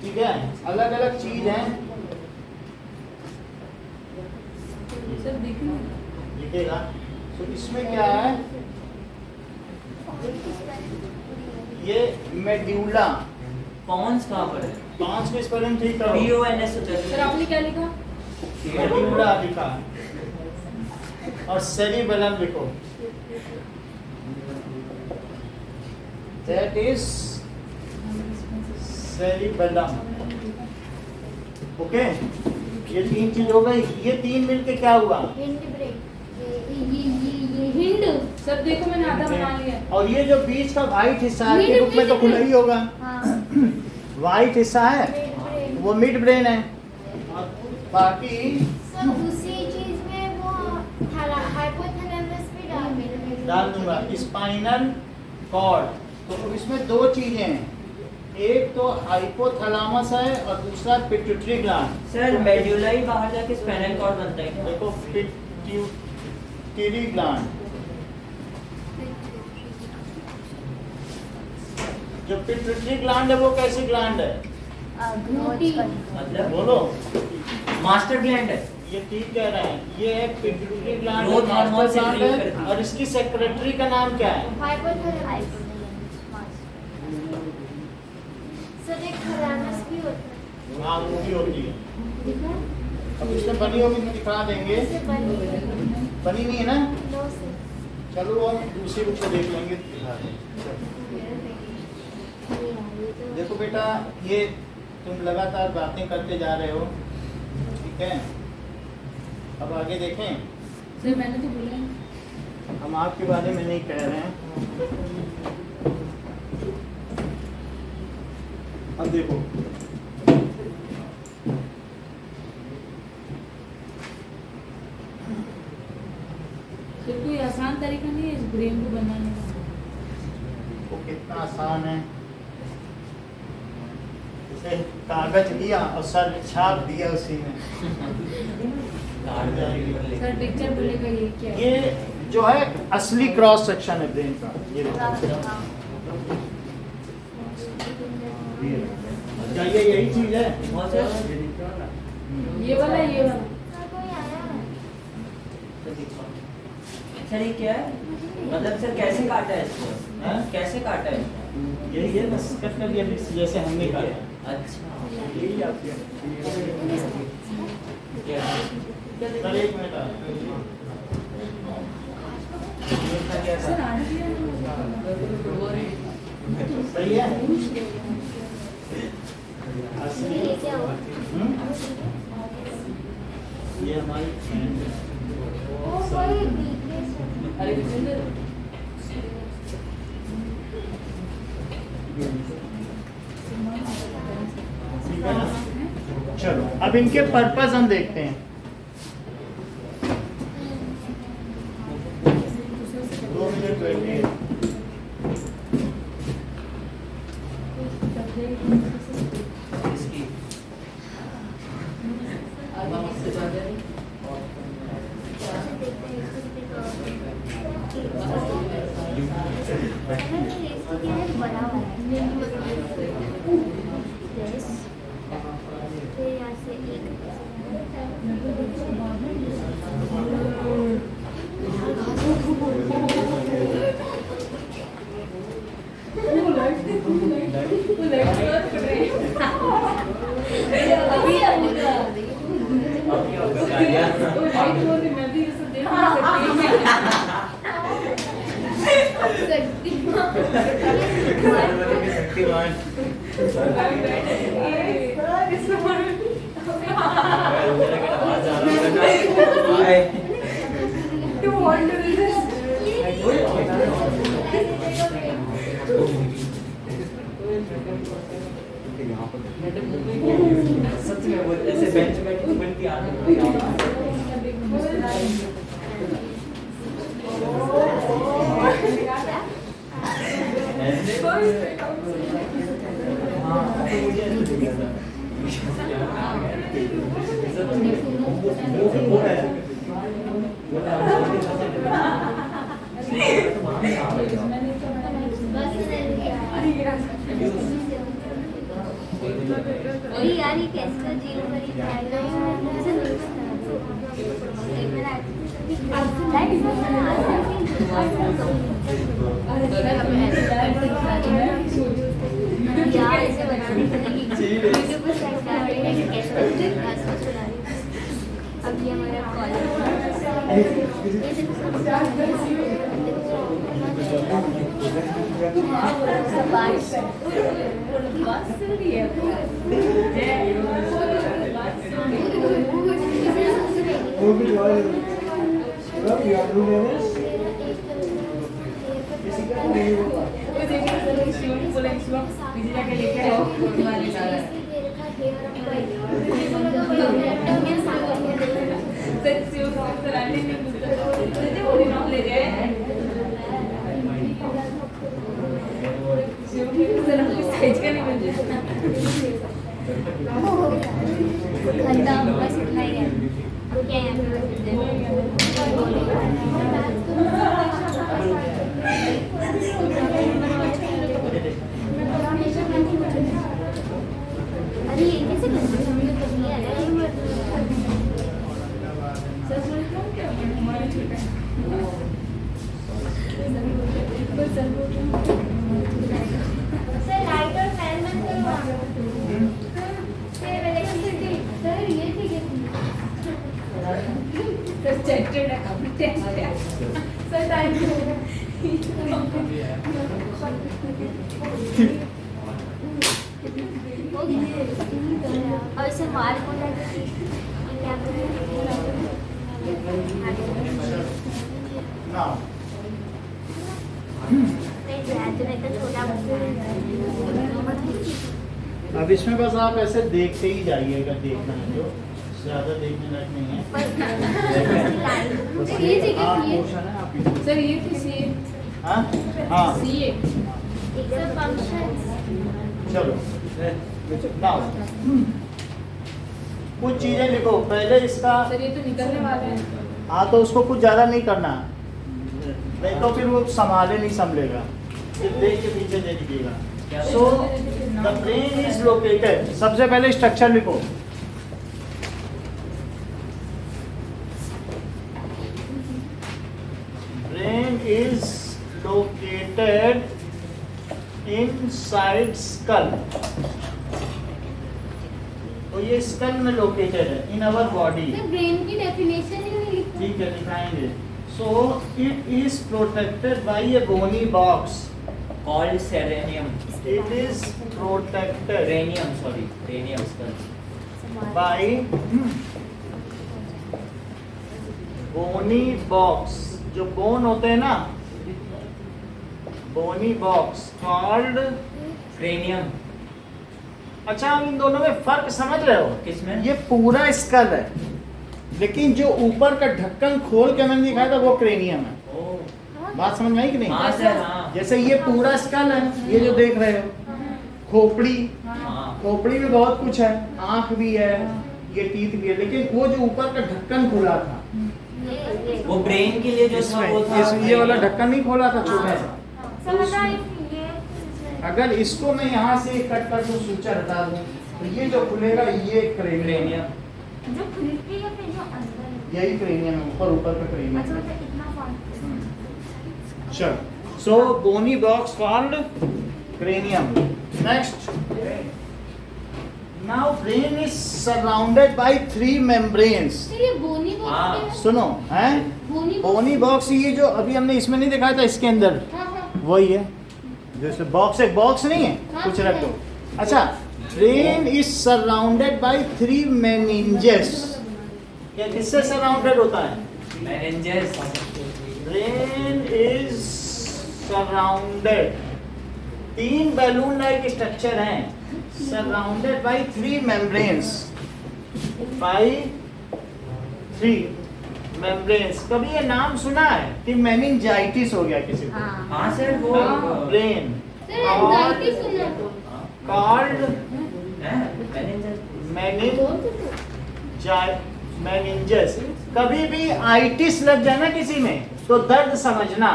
ठीक है, अलग अलग चीज है। सर देखिए दिखेगा। तो इसमें क्या है? ये मेडुला। पॉन्स कहाँ पर है? 5 के स्पेलिंग ठीक करो। PONS सर आपने क्या लिखा? मेडुला लिखा और सेरिबेलम लिखो। That is cerebellum. ओके, ये 3 चीज हो गई। ये 3 मिलके क्या हुआ? हिंड। सर देखो मैंने आधा बना लिया। और ये जो बीच का व्हाइट हिस्सा है, के रूप में तो खुला ही होगा। व्हाइट हिस्सा है, वो मिड ब्रेन है। और बाकी दूसरी चीज में वो हाइपोथैलेमस भी डाल दूंगा, स्पाइनल कॉर्ड। तो इसमें 2 चीजें हैं, एक तो हाइपोथैलेमस है और दूसरा पिट्यूटरी ग्लैंड। सर मेडुला ही बाहर जाके स्पाइनल कॉर्ड बनता है क्या? देखो, पिट्यूटरी ग्लैंड, जो पिट्यूटरी ग्लैंड है वो कैसी ग्लैंड है? मतलब बोलो। मास्टर ग्लैंड है। ये ठीक कह रहे हैं, ये है पिट्यूटरी ग्लैंड, Growth hormone से ग्लैंड relate है। करती है। और इसकी सेक्रेटरी का नाम क्या है? सर एक थैलेमस भी होता है। हाँ, वो भी होती है। अब इसमें बनी होगी तो दिखा देंगे। बनी नहीं है ना? चलो और दूसरी बुक से देख लेंगे, दिखा देंगे। देखो बेटा, ये तुम लगातार बातें करते जा रहे हो, ठीक है? अब आगे देखें। सर मैंने तो बोला है। हम आपके बारे में नहीं कह रहे हैं। अब देखो तो कोई आसान तरीका नहीं है इस ब्रेन को बनाने का? वो कितना आसान है। जैसे कागज लिया और सर छाप दिया उसी में। सर पिक्चर बोलेगा ये क्या है? ये जो है असली क्रॉस सेक्शन है ब्रेन का। ये देखो। क्या ये यही चीज है? ये वाला ये वाला सर ये क्या है? मतलब सर कैसे काटा है इसको? हाँ? कैसे काटा है? यही है बस कट कर दिया जैसे हमने काटा। अच्छा यही आपके क्या है? सर एक मिनट सर आज भी सही है। असली ये क्या हुआ? ये हमारी friend है। वो कोई weakness है। अरे विजेंद्र ठीक है ना? चलो अब इनके पर्पस हम देखते हैं। 2 मिनट बैठिए। इसकी मैं भी ये सब देख नहीं सच में वो ऐसे बेंच में बैठी बनती आ अरे यार ये कैसा जीव करी फायदा मुझे नहीं अब ये हमारा गंदा बस इतना ही है क्या अरे ये कैसे करते हैं हमें तो नहीं आ रहा सर लाइट और फैन बंद करो सर इलेक्ट्रिसिटी सर ये ठीक है सर चैटेड है काफी टेस्ट है सर थैंक और इसे मार को क्या Now अब इसमें बस आप ऐसे देखते ही जाइए अगर देखना है, जो ज्यादा देखने लायक नहीं है। बस ये ये जगह आप ये- पोर्शन है आप इसको- सर ये किसी हाँ हाँ सीए चलो नाउ कुछ चीजें लिखो पहले इसका। सर ये तो निकलने वाले हैं। हाँ तो उसको कुछ ज्यादा नहीं करना, नहीं तो फिर वो संभाले नहीं संभलेगा, फिर देख के पीछे दे दीजिएगा। So the brain is located, सबसे पहले स्ट्रक्चर लिखो। Brain is located inside skull, तो ये स्कल में लोकेटेड है in our body. Sir brain की डेफिनेशन ही नहीं लिखी। ठीक है दिखाएंगे। So it is protected by a bony box, called serenium. It is protected Rhenium, sorry. Rhenium skull. By bony box, जो बोन होते हैं ना, बोनी बॉक्स कॉल्ड। Cranium. अच्छा हम इन दोनों में फर्क समझ रहे हो? किसमें? ये पूरा स्कल है, लेकिन जो ऊपर का ढक्कन खोल के मैंने दिखाया था वो क्रेनियम है। Oh. बात समझ में आई कि नहीं? हाँ सर, हाँ. जैसे ये पूरा स्कल है, ये जो देख रहे हो, खोपड़ी, हाँ. खोपड़ी में बहुत कुछ है, आंख भी है, ये टीथ भी है, लेकिन वो जो ऊपर का ढक्कन खुला था, वो ब्रेन के लिए जो था वो था। ये वाला ढक्कन नहीं खोला था छोटा सा। समझा ये अगर इसको मैं यहाँ से कट कर दूं, सूचर हटा दूं, तो ये जो खुलेगा ये क्रेनियम, Cranium. जो खुलती है फिर जो अंदर है। यही क्रेनियम है, ऊपर ऊपर का क्रेनियम। अच्छा मतलब इतना form. Sure. So bony box called cranium. Next. Now brain is surrounded by 3 membranes. Sir ये बोनी हाँ। बॉक्स सुनो, हैं? बोनी बोनी बॉक्स ये जो अभी हमने इसमें नहीं दिखाया था, इसके अंदर हाँ हाँ वही है। जैसे बॉक्स एक बॉक्स नहीं है, हाँ, कुछ ठीक रख है। दो। अच्छा, brain is surrounded by 3 meninges. क्या किससे सराउंडेड होता है? Meninges. Brain is surrounded, 3 balloon like structure हैं, surrounded by 3 membranes, by 3 membranes. कभी ये नाम सुना है कि मेनिंजाइटिस हो गया किसी को? हाँ सर, वो ब्रेन सर एंजाइटी सुना कॉल्ड हैं? Meninges. मेनिंजस। कभी भी आइटिस लग जाए ना किसी में तो दर्द समझना,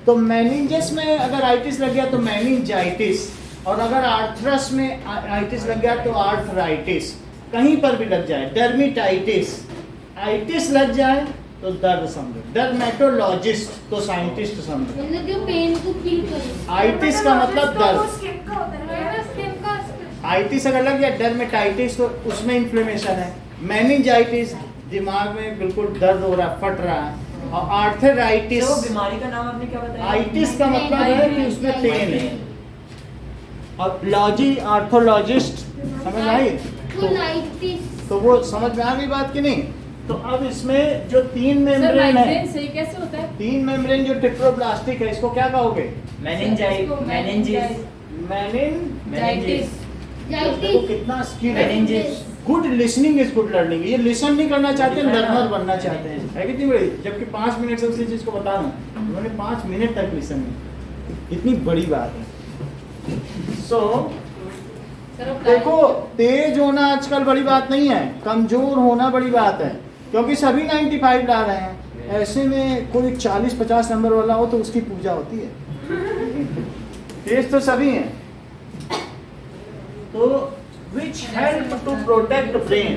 तो मेनिंजस में अगर आइटिस लग गया तो मेनिंजाइटिस, और अगर आर्थरस में आइटिस लग गया तो आर्थराइटिस। कहीं पर भी लग जाए, डर्मिटाइटिस, आइटिस लग जाए तो दर्द समझो, डर्मेटोलॉजिस्ट तो साइंटिस्ट समझो। मतलब जो पेन को फील करे। आइटिस का मतलब दर्द, स्किन का होता है। स्किन का आइटिस अगर लग गया, डर्मेटाइटिस तो उसमें इन्फ्लेमेशन है, मेनिंजाइटिस दिमाग में बिल्कुल दर्द हो रहा है, फट रहा है, और आर्थराइटिस, तो वो बीमारी का नाम आपने क्या बताया? आइटिस का मतलब है कि उसमें पेन है। और लॉजी आर्थोलॉजिस्ट समझ आई? कोलाइटिस। तो वो समझ में आ गई बात की नहीं? तो अब इसमें जो 3 मेम्ब्रेन है, सही कैसे होता है? 3 मेम्ब्रेन जो टिप्रोब्लास्टिक है, इसको क्या कहोगे? Meningitis. मेनिंजाइटिस। जाइटिस। देखो कितना स्किल है। Meninges. Good listening is good learning. ये लिसन नहीं करना चाहते, लर्नर बनना चाहते हैं, है कितनी बड़ी? जबकि 5 मिनट से उसी चीज को बता रहा हूँ, उन्होंने 5 मिनट तक लिसन नहीं, इतनी बड़ी बात है। सो देखो, तेज होना आजकल बड़ी बात नहीं है, कमजोर होना बड़ी बात है, क्योंकि सभी 95 ला रहे हैं। ऐसे में कोई 40-50 नंबर वाला हो तो उसकी पूजा होती है। तेज तो सभी हैं। तो which help to protect brain,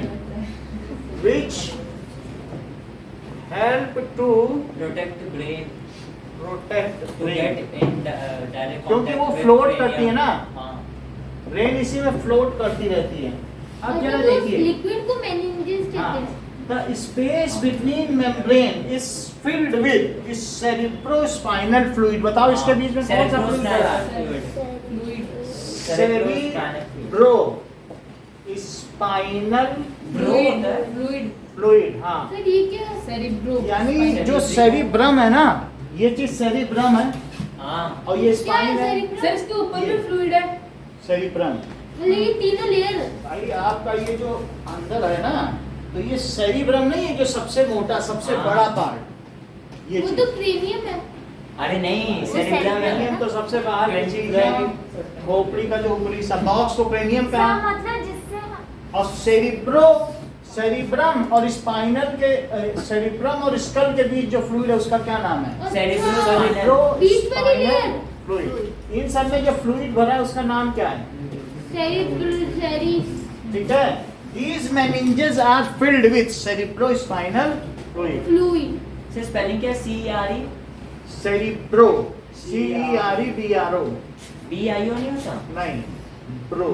which help to Protect the brain. protect To brain, get in direct क्योंकि contact वो with float cranium. करती है ना, हाँ. ब्रेन इसी में फ्लोट करती रहती है। अब जरा देखिए, लिक्विड को मेनिंजेस कहते हैं। the space between membrane is filled with is cerebrospinal fluid। बताओ इसके बीच में कौन सा fluid पड़ा है? Cerebro spinal fluid. हाँ, सर ये क्या है? सेरिब्रो। यानी जो सेरिब्रम है ना, ये चीज सेरिब्रम है, हाँ और ये क्या है स्पाइन है सेरिब्रम? सर इसके ऊपर भी फ्लूइड है। सेरिब्रम। मतलब ये तीनों लेयर भाई आपका ये जो अंदर है ना, तो ये सेरिब्रम नहीं है जो सबसे मोटा सबसे हाँ। बड़ा पार्ट, ये वो चीज़। तो प्रीमियम है। अरे नहीं वो सेरिब्रम क्रेनियम है। तो सबसे बाहर की चीज है, खोपड़ी का जो ऊपरी सा बॉक्स तो क्रेनियम का इसका है। मतलब जिससे और सेरिब्रम और स्पाइनल के सेरिब्रम और स्कल के बीच जो फ्लूइड है उसका क्या नाम है? सेरिब्रो बीच वाली लेयर। फ्लूइड। इन सब में जो फ्लूइड भरा है उसका नाम क्या है? ठीक है, these meninges are filled with cerebrospinal fluid. Fluid. से स्पेलिंग क्या है? CERE Cerebro, CEREBRO, BIO नहीं होता? नहीं, ब्रो,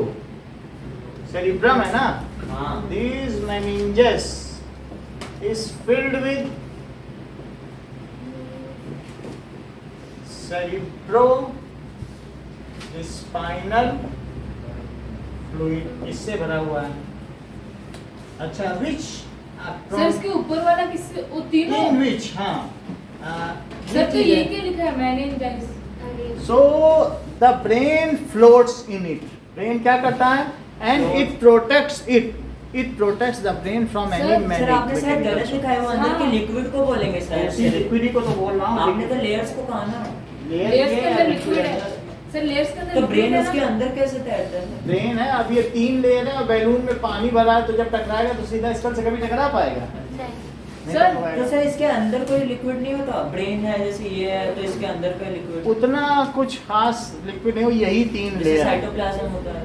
सेरिब्रम है ना? हाँ These meninges is filled with cerebrospinal fluid, इससे भरा हुआ है। अच्छा, which सर इसके ऊपर वाला किससे वो तीनों in which, हाँ, सर तो ये क्या लिखा है मेनिंजाइस। So the brain floats in it. Brain क्या करता है? And it protects it. It protects the brain from any sir आपने शायद गलत लिखा है, वो अंदर के हाँ। लिक्विड को बोलेंगे शायद। लिक्विड को तो बोल रहा हूँ। आपने तो लेयर्स को कहा ना। लेयर्स के अंदर लिक्विड है सर, लेयर्स के अंदर तो liquid ब्रेन है उसके ना? अंदर कैसे तैरता है? ब्रेन है, अब ये 3 लेयर है और बैलून में पानी भरा है, तो जब टकराएगा तो सीधा स्कल से कभी टकरा पाएगा? नहीं। नहीं सर, टकरा तो पाएगा। सर इसके अंदर कोई लिक्विड नहीं होता? ब्रेन है जैसे ये है तो इसके अंदर का लिक्विड उतना कुछ खास लिक्विड नहीं हो, यही 3 जैसे लेयर है। साइटोप्लाज्म होता है।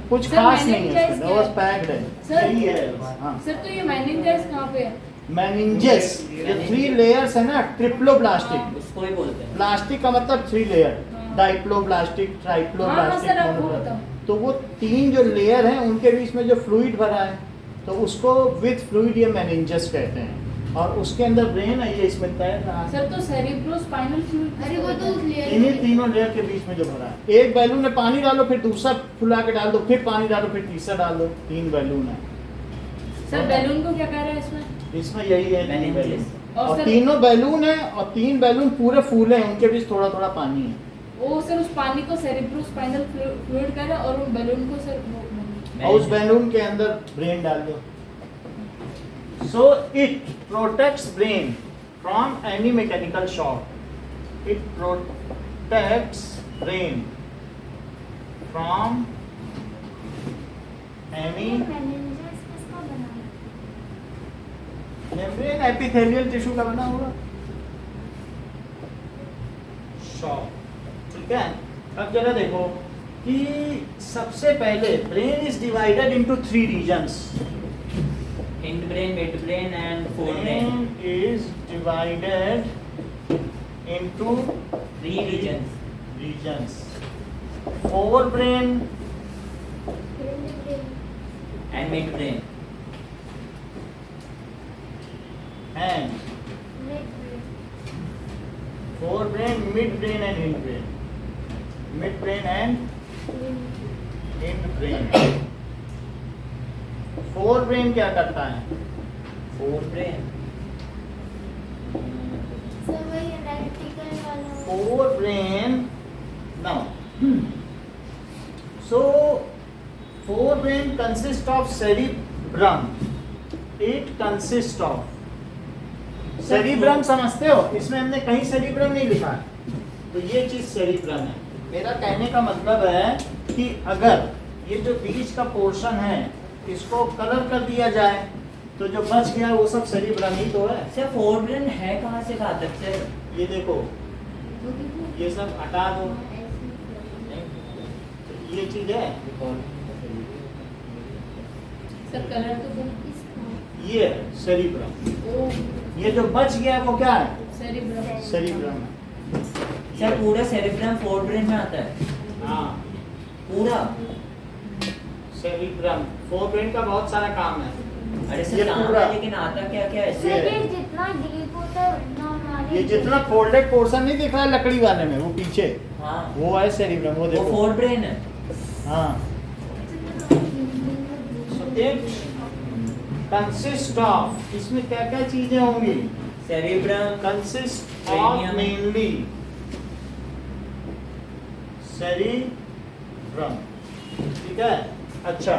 कुछ सर, खास नहीं है meninges इसमें, क्या बस है? पैक्ड है। सर, यही है। हाँ, सर तो ये मेनिंजाइस कहाँ पे है? मेनिंजेस, ये 3 लेयर्स है ना, ट्रिप्लोब्लास्टिक। उसको ही बोलते हैं। प्लास्टिक का मतलब 3 लेयर, हाँ। डाइप्लोब्लास्टिक, हाँ, ट्राइप्लोब्लास्टिक, सर, आपको बताओ। तो वो 3 जो लेयर हैं उनके बीच में जो फ्लूइड भरा है, तो उसको विद फ्लूइड ये मेनिंजेस कहते हैं। और उसके अंदर ब्रेन है, ये इसमें तैर रहा है। सर तो सेरिब्रोस्पाइनल फ्लूइड अरे वो तो उस लेयर इन्हीं तीनों लेयर के बीच में जो भरा है, एक बैलून में पानी डालो, फिर दूसरा फुला के डाल दो, फिर पानी डालो, फिर तीसरा डाल दो, 3 बैलून है सर बैलून को क्या कह रहे हैं इसमें? इसमें। यही है 3 Meninges। बैलून, और और सर- तीनों बैलून है और 3 बैलून पूरे फूले हैं, उनके बीच थोड़ा थोड़ा पानी है। वो सर उस पानी को सेरिब्रोस्पाइनल फ्लूइड कह रहे हैं और उन बैलून को सर और उस बैलून के अंदर ब्रेन डाल दो। So it protects brain from any mechanical shock. It protects brain from any meninges किसका बना है? मेम्ब्रेन एपिथेलियल टिश्यू का बना होगा, शॉक। ठीक है, अब जरा देखो कि सबसे पहले brain is divided into 3 regions. Hindbrain, midbrain and forebrain. Brain is divided into 3 regions. regions. Forebrain And mid brain. and forebrain, midbrain and hindbrain. Midbrain and hindbrain. Forebrain क्या करता है? Four brain. Sir वही analytical वाला। Forebrain. Now, so forebrain consists of cerebrum. It consists of cerebrum, समझते हो? इसमें हमने कहीं सेरिब्रम नहीं लिखा है, तो ये चीज सेरिब्रम है। मेरा कहने का मतलब है कि अगर ये जो बीच का पोर्शन है इसको कलर कर दिया जाए तो जो बच गया वो सब सेरिब्रम ही तो है। सर फोर ब्रेन है कहाँ से कहाँ तक से? ये देखो, ये सब हटा दो, तो ये चीज है, सर कलर तो सर ये सेरिब्रम। ओ ये जो बच गया वो क्या है? सेरिब्रम। सेरिब्रम है। सर पूरा सेरिब्रम फोर ब्रेन में आता है? हाँ, पूरा? सेरिब्रम फोरब्रेन का बहुत सारा काम है। अरे ये सर काम पूरा- है लेकिन आता क्या क्या है सर इससे? ये जितना डीप होता है उतना हमारे ये जितना फोल्डेड पोर्शन नहीं दिख रहा है लकड़ी वाले में, वो पीछे हाँ वो है सेरिब्रम। वो वो देखो, फोर ब्रेन है। हाँ। So it consists of, इसमें क्या क्या चीजें होंगी? Cerebrum, Consists of Cranium. mainly cerebrum, ठीक है। अच्छा,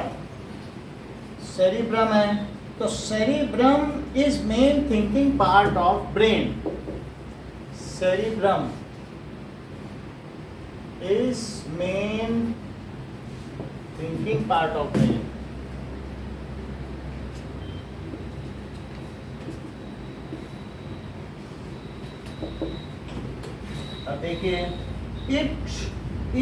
सेरिब्रम है तो cerebrum is main thinking part of brain. Cerebrum is main thinking part of brain. अब देखिए, it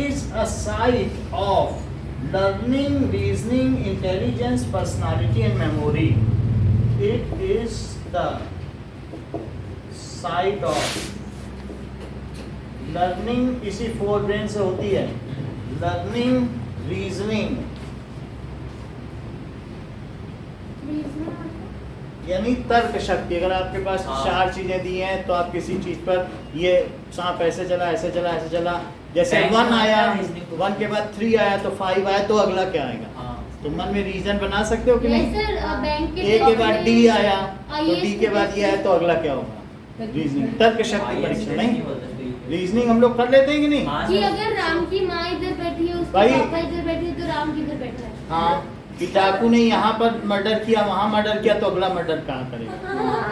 is a site of learning, reasoning, intelligence, personality and memory. It is the site of learning, इसी fore brain से होती है। Learning, reasoning, यानी तर्क शक्ति। अगर आपके पास चार चीजें दी हैं तो आप किसी चीज पर, ये सांप ऐसे चला, ऐसे चला, ऐसे चला, जैसे 1 आया, 1 के बाद 3 आया तो 5 आया, तो अगला क्या आएगा? तो मन में रीजन बना सकते हो कि नहीं? ए के बाद डी आया तो डी के बाद ये आया तो अगला क्या होगा? रीजनिंग, तर्क शक्ति परीक्षा। नहीं, रीजनिंग हम लोग कर लेते हैं कि नहीं? कि अगर राम की माँ इधर बैठी है, उसका पापा इधर बैठी है, तो राम किधर बैठा है? हाँ, कि डाकू ने यहाँ पर मर्डर किया, वहाँ मर्डर किया, तो अगला मर्डर कहाँ करेगा?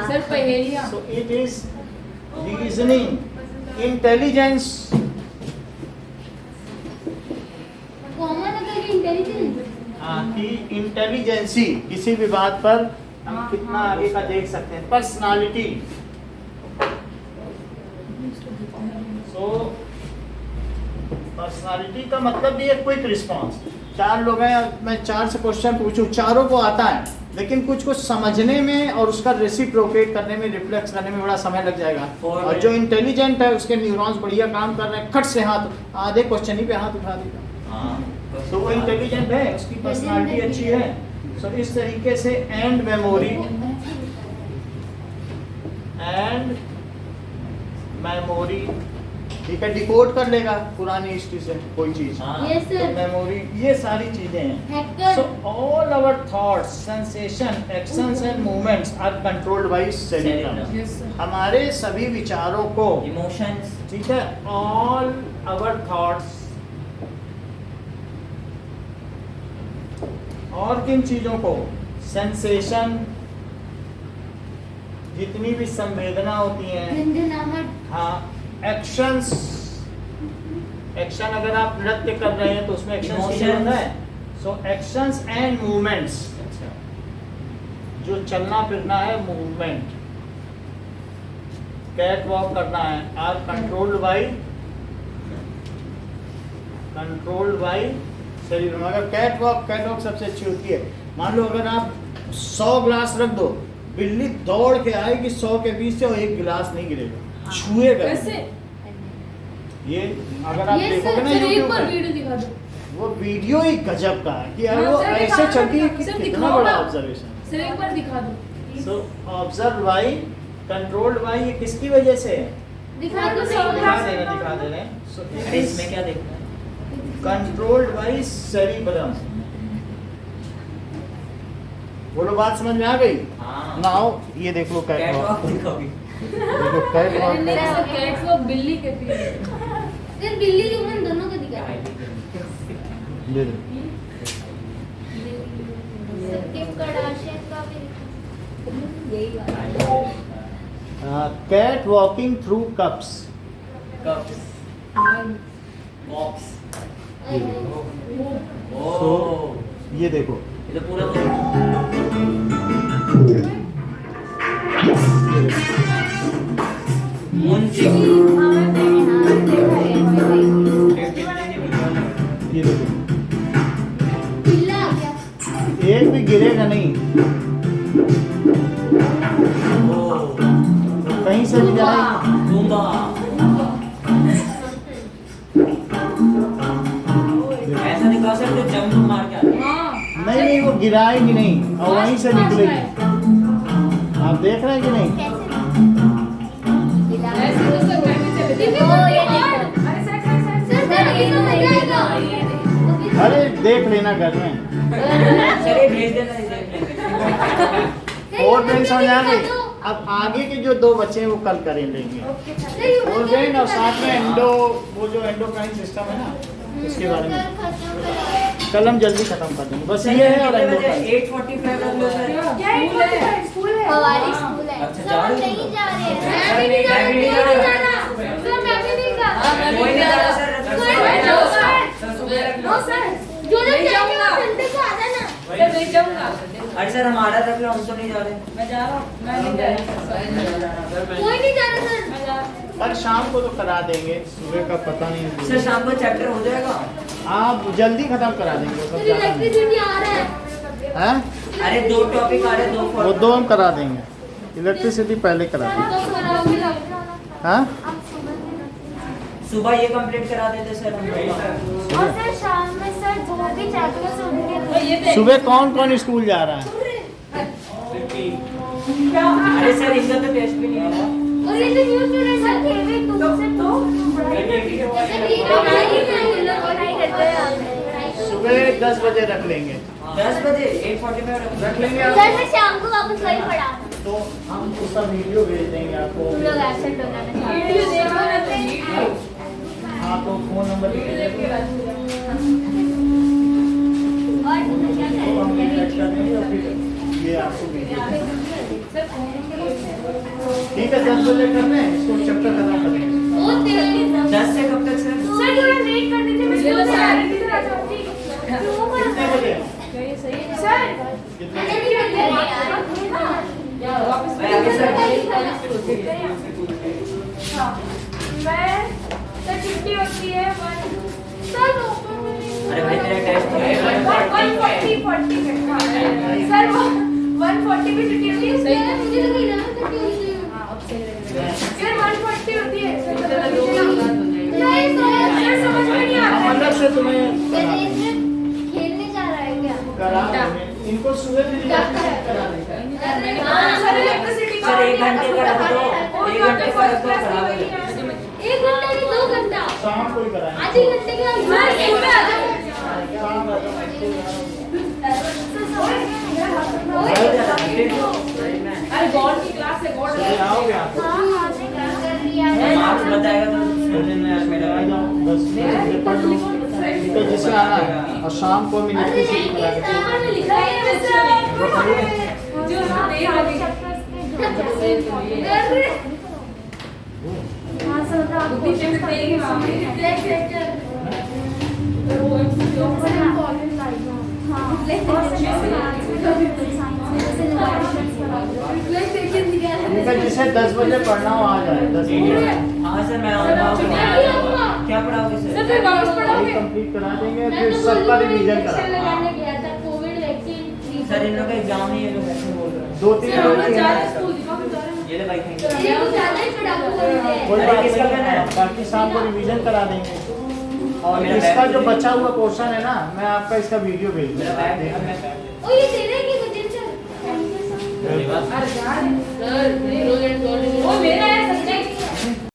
सर पहेलियाँ। So it is reasoning, intelligence, common अगर इंटेलिजेंस, हाँ, कि इंटेलिजेंसी, किसी भी बात पर हम कितना आगे का देख सकते हैं। पर्सनालिटी, सो पर्सनालिटी का मतलब भी है क्विक रिस्पॉन्स। 4 लोग हैं, मैं 4 से क्वेश्चन पूछूं, चारों को आता है, लेकिन कुछ कुछ समझने में और उसका रेसिप्रोकेट करने में, रिफ्लेक्स करने में बड़ा समय लग जाएगा। और जो इंटेलिजेंट है उसके न्यूरॉन्स बढ़िया काम कर रहे हैं, खट से हाथ, आधे क्वेश्चन ही पे हाथ उठा देगा, तो वो इंटेलिजेंट है, उसकी पर्सनालिटी अच्छी है। सो इस तरीके से एंड मेमोरी, एंड मेमोरी, ठीक है, डिकोड कर लेगा पुरानी हिस्ट्री से कोई चीज, यस सर, मेमोरी, ये सारी चीजें हैं। So all our thoughts, sensation, actions and movements are controlled by cerebrum. हमारे सभी विचारों को, इमोशंस, ठीक है, ऑल आवर थॉट्स, और किन चीजों को, सेंसेशन, जितनी भी संवेदना होती हैं, हाँ, एक्शंस, एक्शन अगर आप नृत्य कर रहे हैं तो उसमें एक्शन होता है। सो एक्शंस एंड मूवमेंट्स, जो चलना फिरना है, मूवमेंट, कैट वॉक करना है, आर कंट्रोल्ड बाय सेरिब्रम। अगर कैट वॉक सबसे अच्छी होती है। मान लो अगर आप 100 गिलास रख दो, बिल्ली दौड़ के आएगी 100 के बीच से और एक गिलास नहीं गिरेगा, छुएगा। ये अगर आप देखोगे ना यूट्यूब पर, वीडियो दिखा दो, वो वीडियो ही गजब का है कि यार वो ऐसे चलती है कि कितना बड़ा ऑब्जर्वेशन। सर एक बार दिखा दो। So observe by, controlled by, ये किसकी वजह से है? दिखा दो, दिखा दे रहे हैं। सो इसमें क्या देखना है? Controlled by cerebrum. बोलो, बात समझ में आ गई? नाउ ये देख लो, कैट वॉक देखो, कैट वॉक, कैट वॉक बिल्ली कहती है। फिर बिल्ली ह्यूमन दोनों को दिखा दे दो। किम कार्दाशियन का भी यही वाला। Cat walking through cups, box. So ये देखो, ये तो पूरा ये देखो, बिल्ला आ गया, एक भी गिरेगा नहीं, कहीं से भी जाएगा। ऐसा दिखा सकते, जंप मार के नहीं, वो गिराएगी नहीं और वहीं से निकलेगी। आप देख रहे हैं कि नहीं? अरे देख लेना घर में। चलिए भेज देना, और ब्रेन समझ आ गई? अब आगे के जो 2 बच्चे हैं वो कल कर लेंगे। और देन और साथ में एंडो, वो जो एंडोक्राइन सिस्टम है ना, उसके बारे में कल हम जल्दी खत्म कर देंगे। बस ये है और एंडोक्राइन। 8:45 रख लो सर। स्कूल है हमारी स्कूल है। अच्छा, सब जा रहे हो? नहीं जा रहे हैं। मैं भी नहीं जा रहा। सर मैं भी नहीं जा रहा। कोई नहीं जा रहा सर। नो सर, जो लोग जाएंगे वो जल्दी से आ जाना। मैं नहीं जाऊंगा। अरे सर हमारा रख लो, हम तो नहीं जा रहे। मैं जा रहा हूँ। मैं नहीं जा रही। कोई नहीं जा रहा सर। मैं जा रहा हूँ। कल शाम को तो करा देंगे, सुबह का पता नहीं। सर शाम को चैप्टर हो जाएगा। आप जल्दी खत्म करा देंगे सब सर ज़्यादा नहीं। इलेक्ट्रिसिटी आ रहा है। हैं? अरे 2 टॉपिक आ रहे, 2 वो 2 हम करा देंगे, इलेक्ट्रिसिटी पहले करा देंगे। हाँ आप सुबह में सुबह ये कंप्लीट करा देते सर हम। और सर शाम में सर जो भी चैप्टर्स होंगे सुबह कौन कौन स्कूल जा रहा है? अरे सर इनका तो टेस्ट भी नहीं है। और ये तो न्यू स्टूडेंट सर है। केवी 2 से 2 सुबह 10 बजे रख लेंगे। 10 बजे 8:45 रख लेंगे सर आप। मैं शाम को वापस वही पढ़ा। तो हम उसका वीडियो भेज देंगे आपको। तुम लोग एब्सेंट हो जाना वीडियो देखो ना तो हाँ तो फोन नंबर लिख और तो हम contact कर देंगे और फिर ये आपको वीडियो। ठीक है 10 बजे करना है, इसको चैप्टर खत्म कर देंगे। 10 से कब तक सर? सर थोड़ा वेट कर दीजिए, मैं स्कूल से आ रही थी सर। कितने बजे? सर कितने वापस मैं आगे सर। मैं सर छुट्टी होती है सर अरे भाई तेरा टेस्ट है। 140 सर 140 की छुट्टी होती है। सही है, मुझे लगा 11:30 होती है। हाँ अब सही लगेगा। सर 140 होती है सर। दो बात हो जाएगी। नहीं सर समझ में नहीं आता हम है। अलग से तुम्हें खेलने जा रहा है क्या? करा देंगे। इनको सुबह भी करा देंगे। सर इलेक्ट्रिसिटी सर 1 घंटे का रख दो, 1 घंटे का रख दो, खराब है। 1 घंटे की 2 घंटा शाम को ही कराएंगे। आधे घंटे के मैं स्कूल में आ जाऊँ। शाम आ जाओ। अरे गॉड की क्लास है गॉड। चले आओगे आप? मार्क्स बताएगा तो स्टूडेंट में आ जाओ 10 बजे पढ़ लो। तो जिसे आना है और शाम को हम इलेक्ट्रिसिटी करा देंगे। लिखा है सर जो देर लगी। हाँ सर बुद्धि से देगी मामी। इनका जिसे 10 बजे पढ़ना हो आ जाए 10 बजे। हाँ सर मैं आऊँगा। क्या पढ़ाओगे सर? सर फिर वापस पढ़ाओगे? कंप्लीट करा देंगे फिर सबका रिवीजन करा लगाने गया था कोविड वैक्सीन। सर इन लोग का एग्जाम नहीं है, लोग ऐसे बोल रहे हैं। 2-3 सर हम लोग लोग जा रहे हैं हैं। स्कूल दिखा के जा रहे हैं। ये ले भाई थैंक ये कुछ ज्यादा ही पढ़ाकू बोलते हैं। कोई अरे बात किसका नहीं, करना है? बाकी शाम को रिवीजन करा देंगे। और मेरा इसका बैग जो भी- बचा हुआ पोर्शन है ना, मैं आपका इसका वीडियो भेज मेरा दूंगा। बैग देखो, मेरा बैग। ओ ये तेरे की वजह से अरे जा रहे हैं। सर मेरी रोज एंड गॉड। वो मेरा है सब्जेक्ट।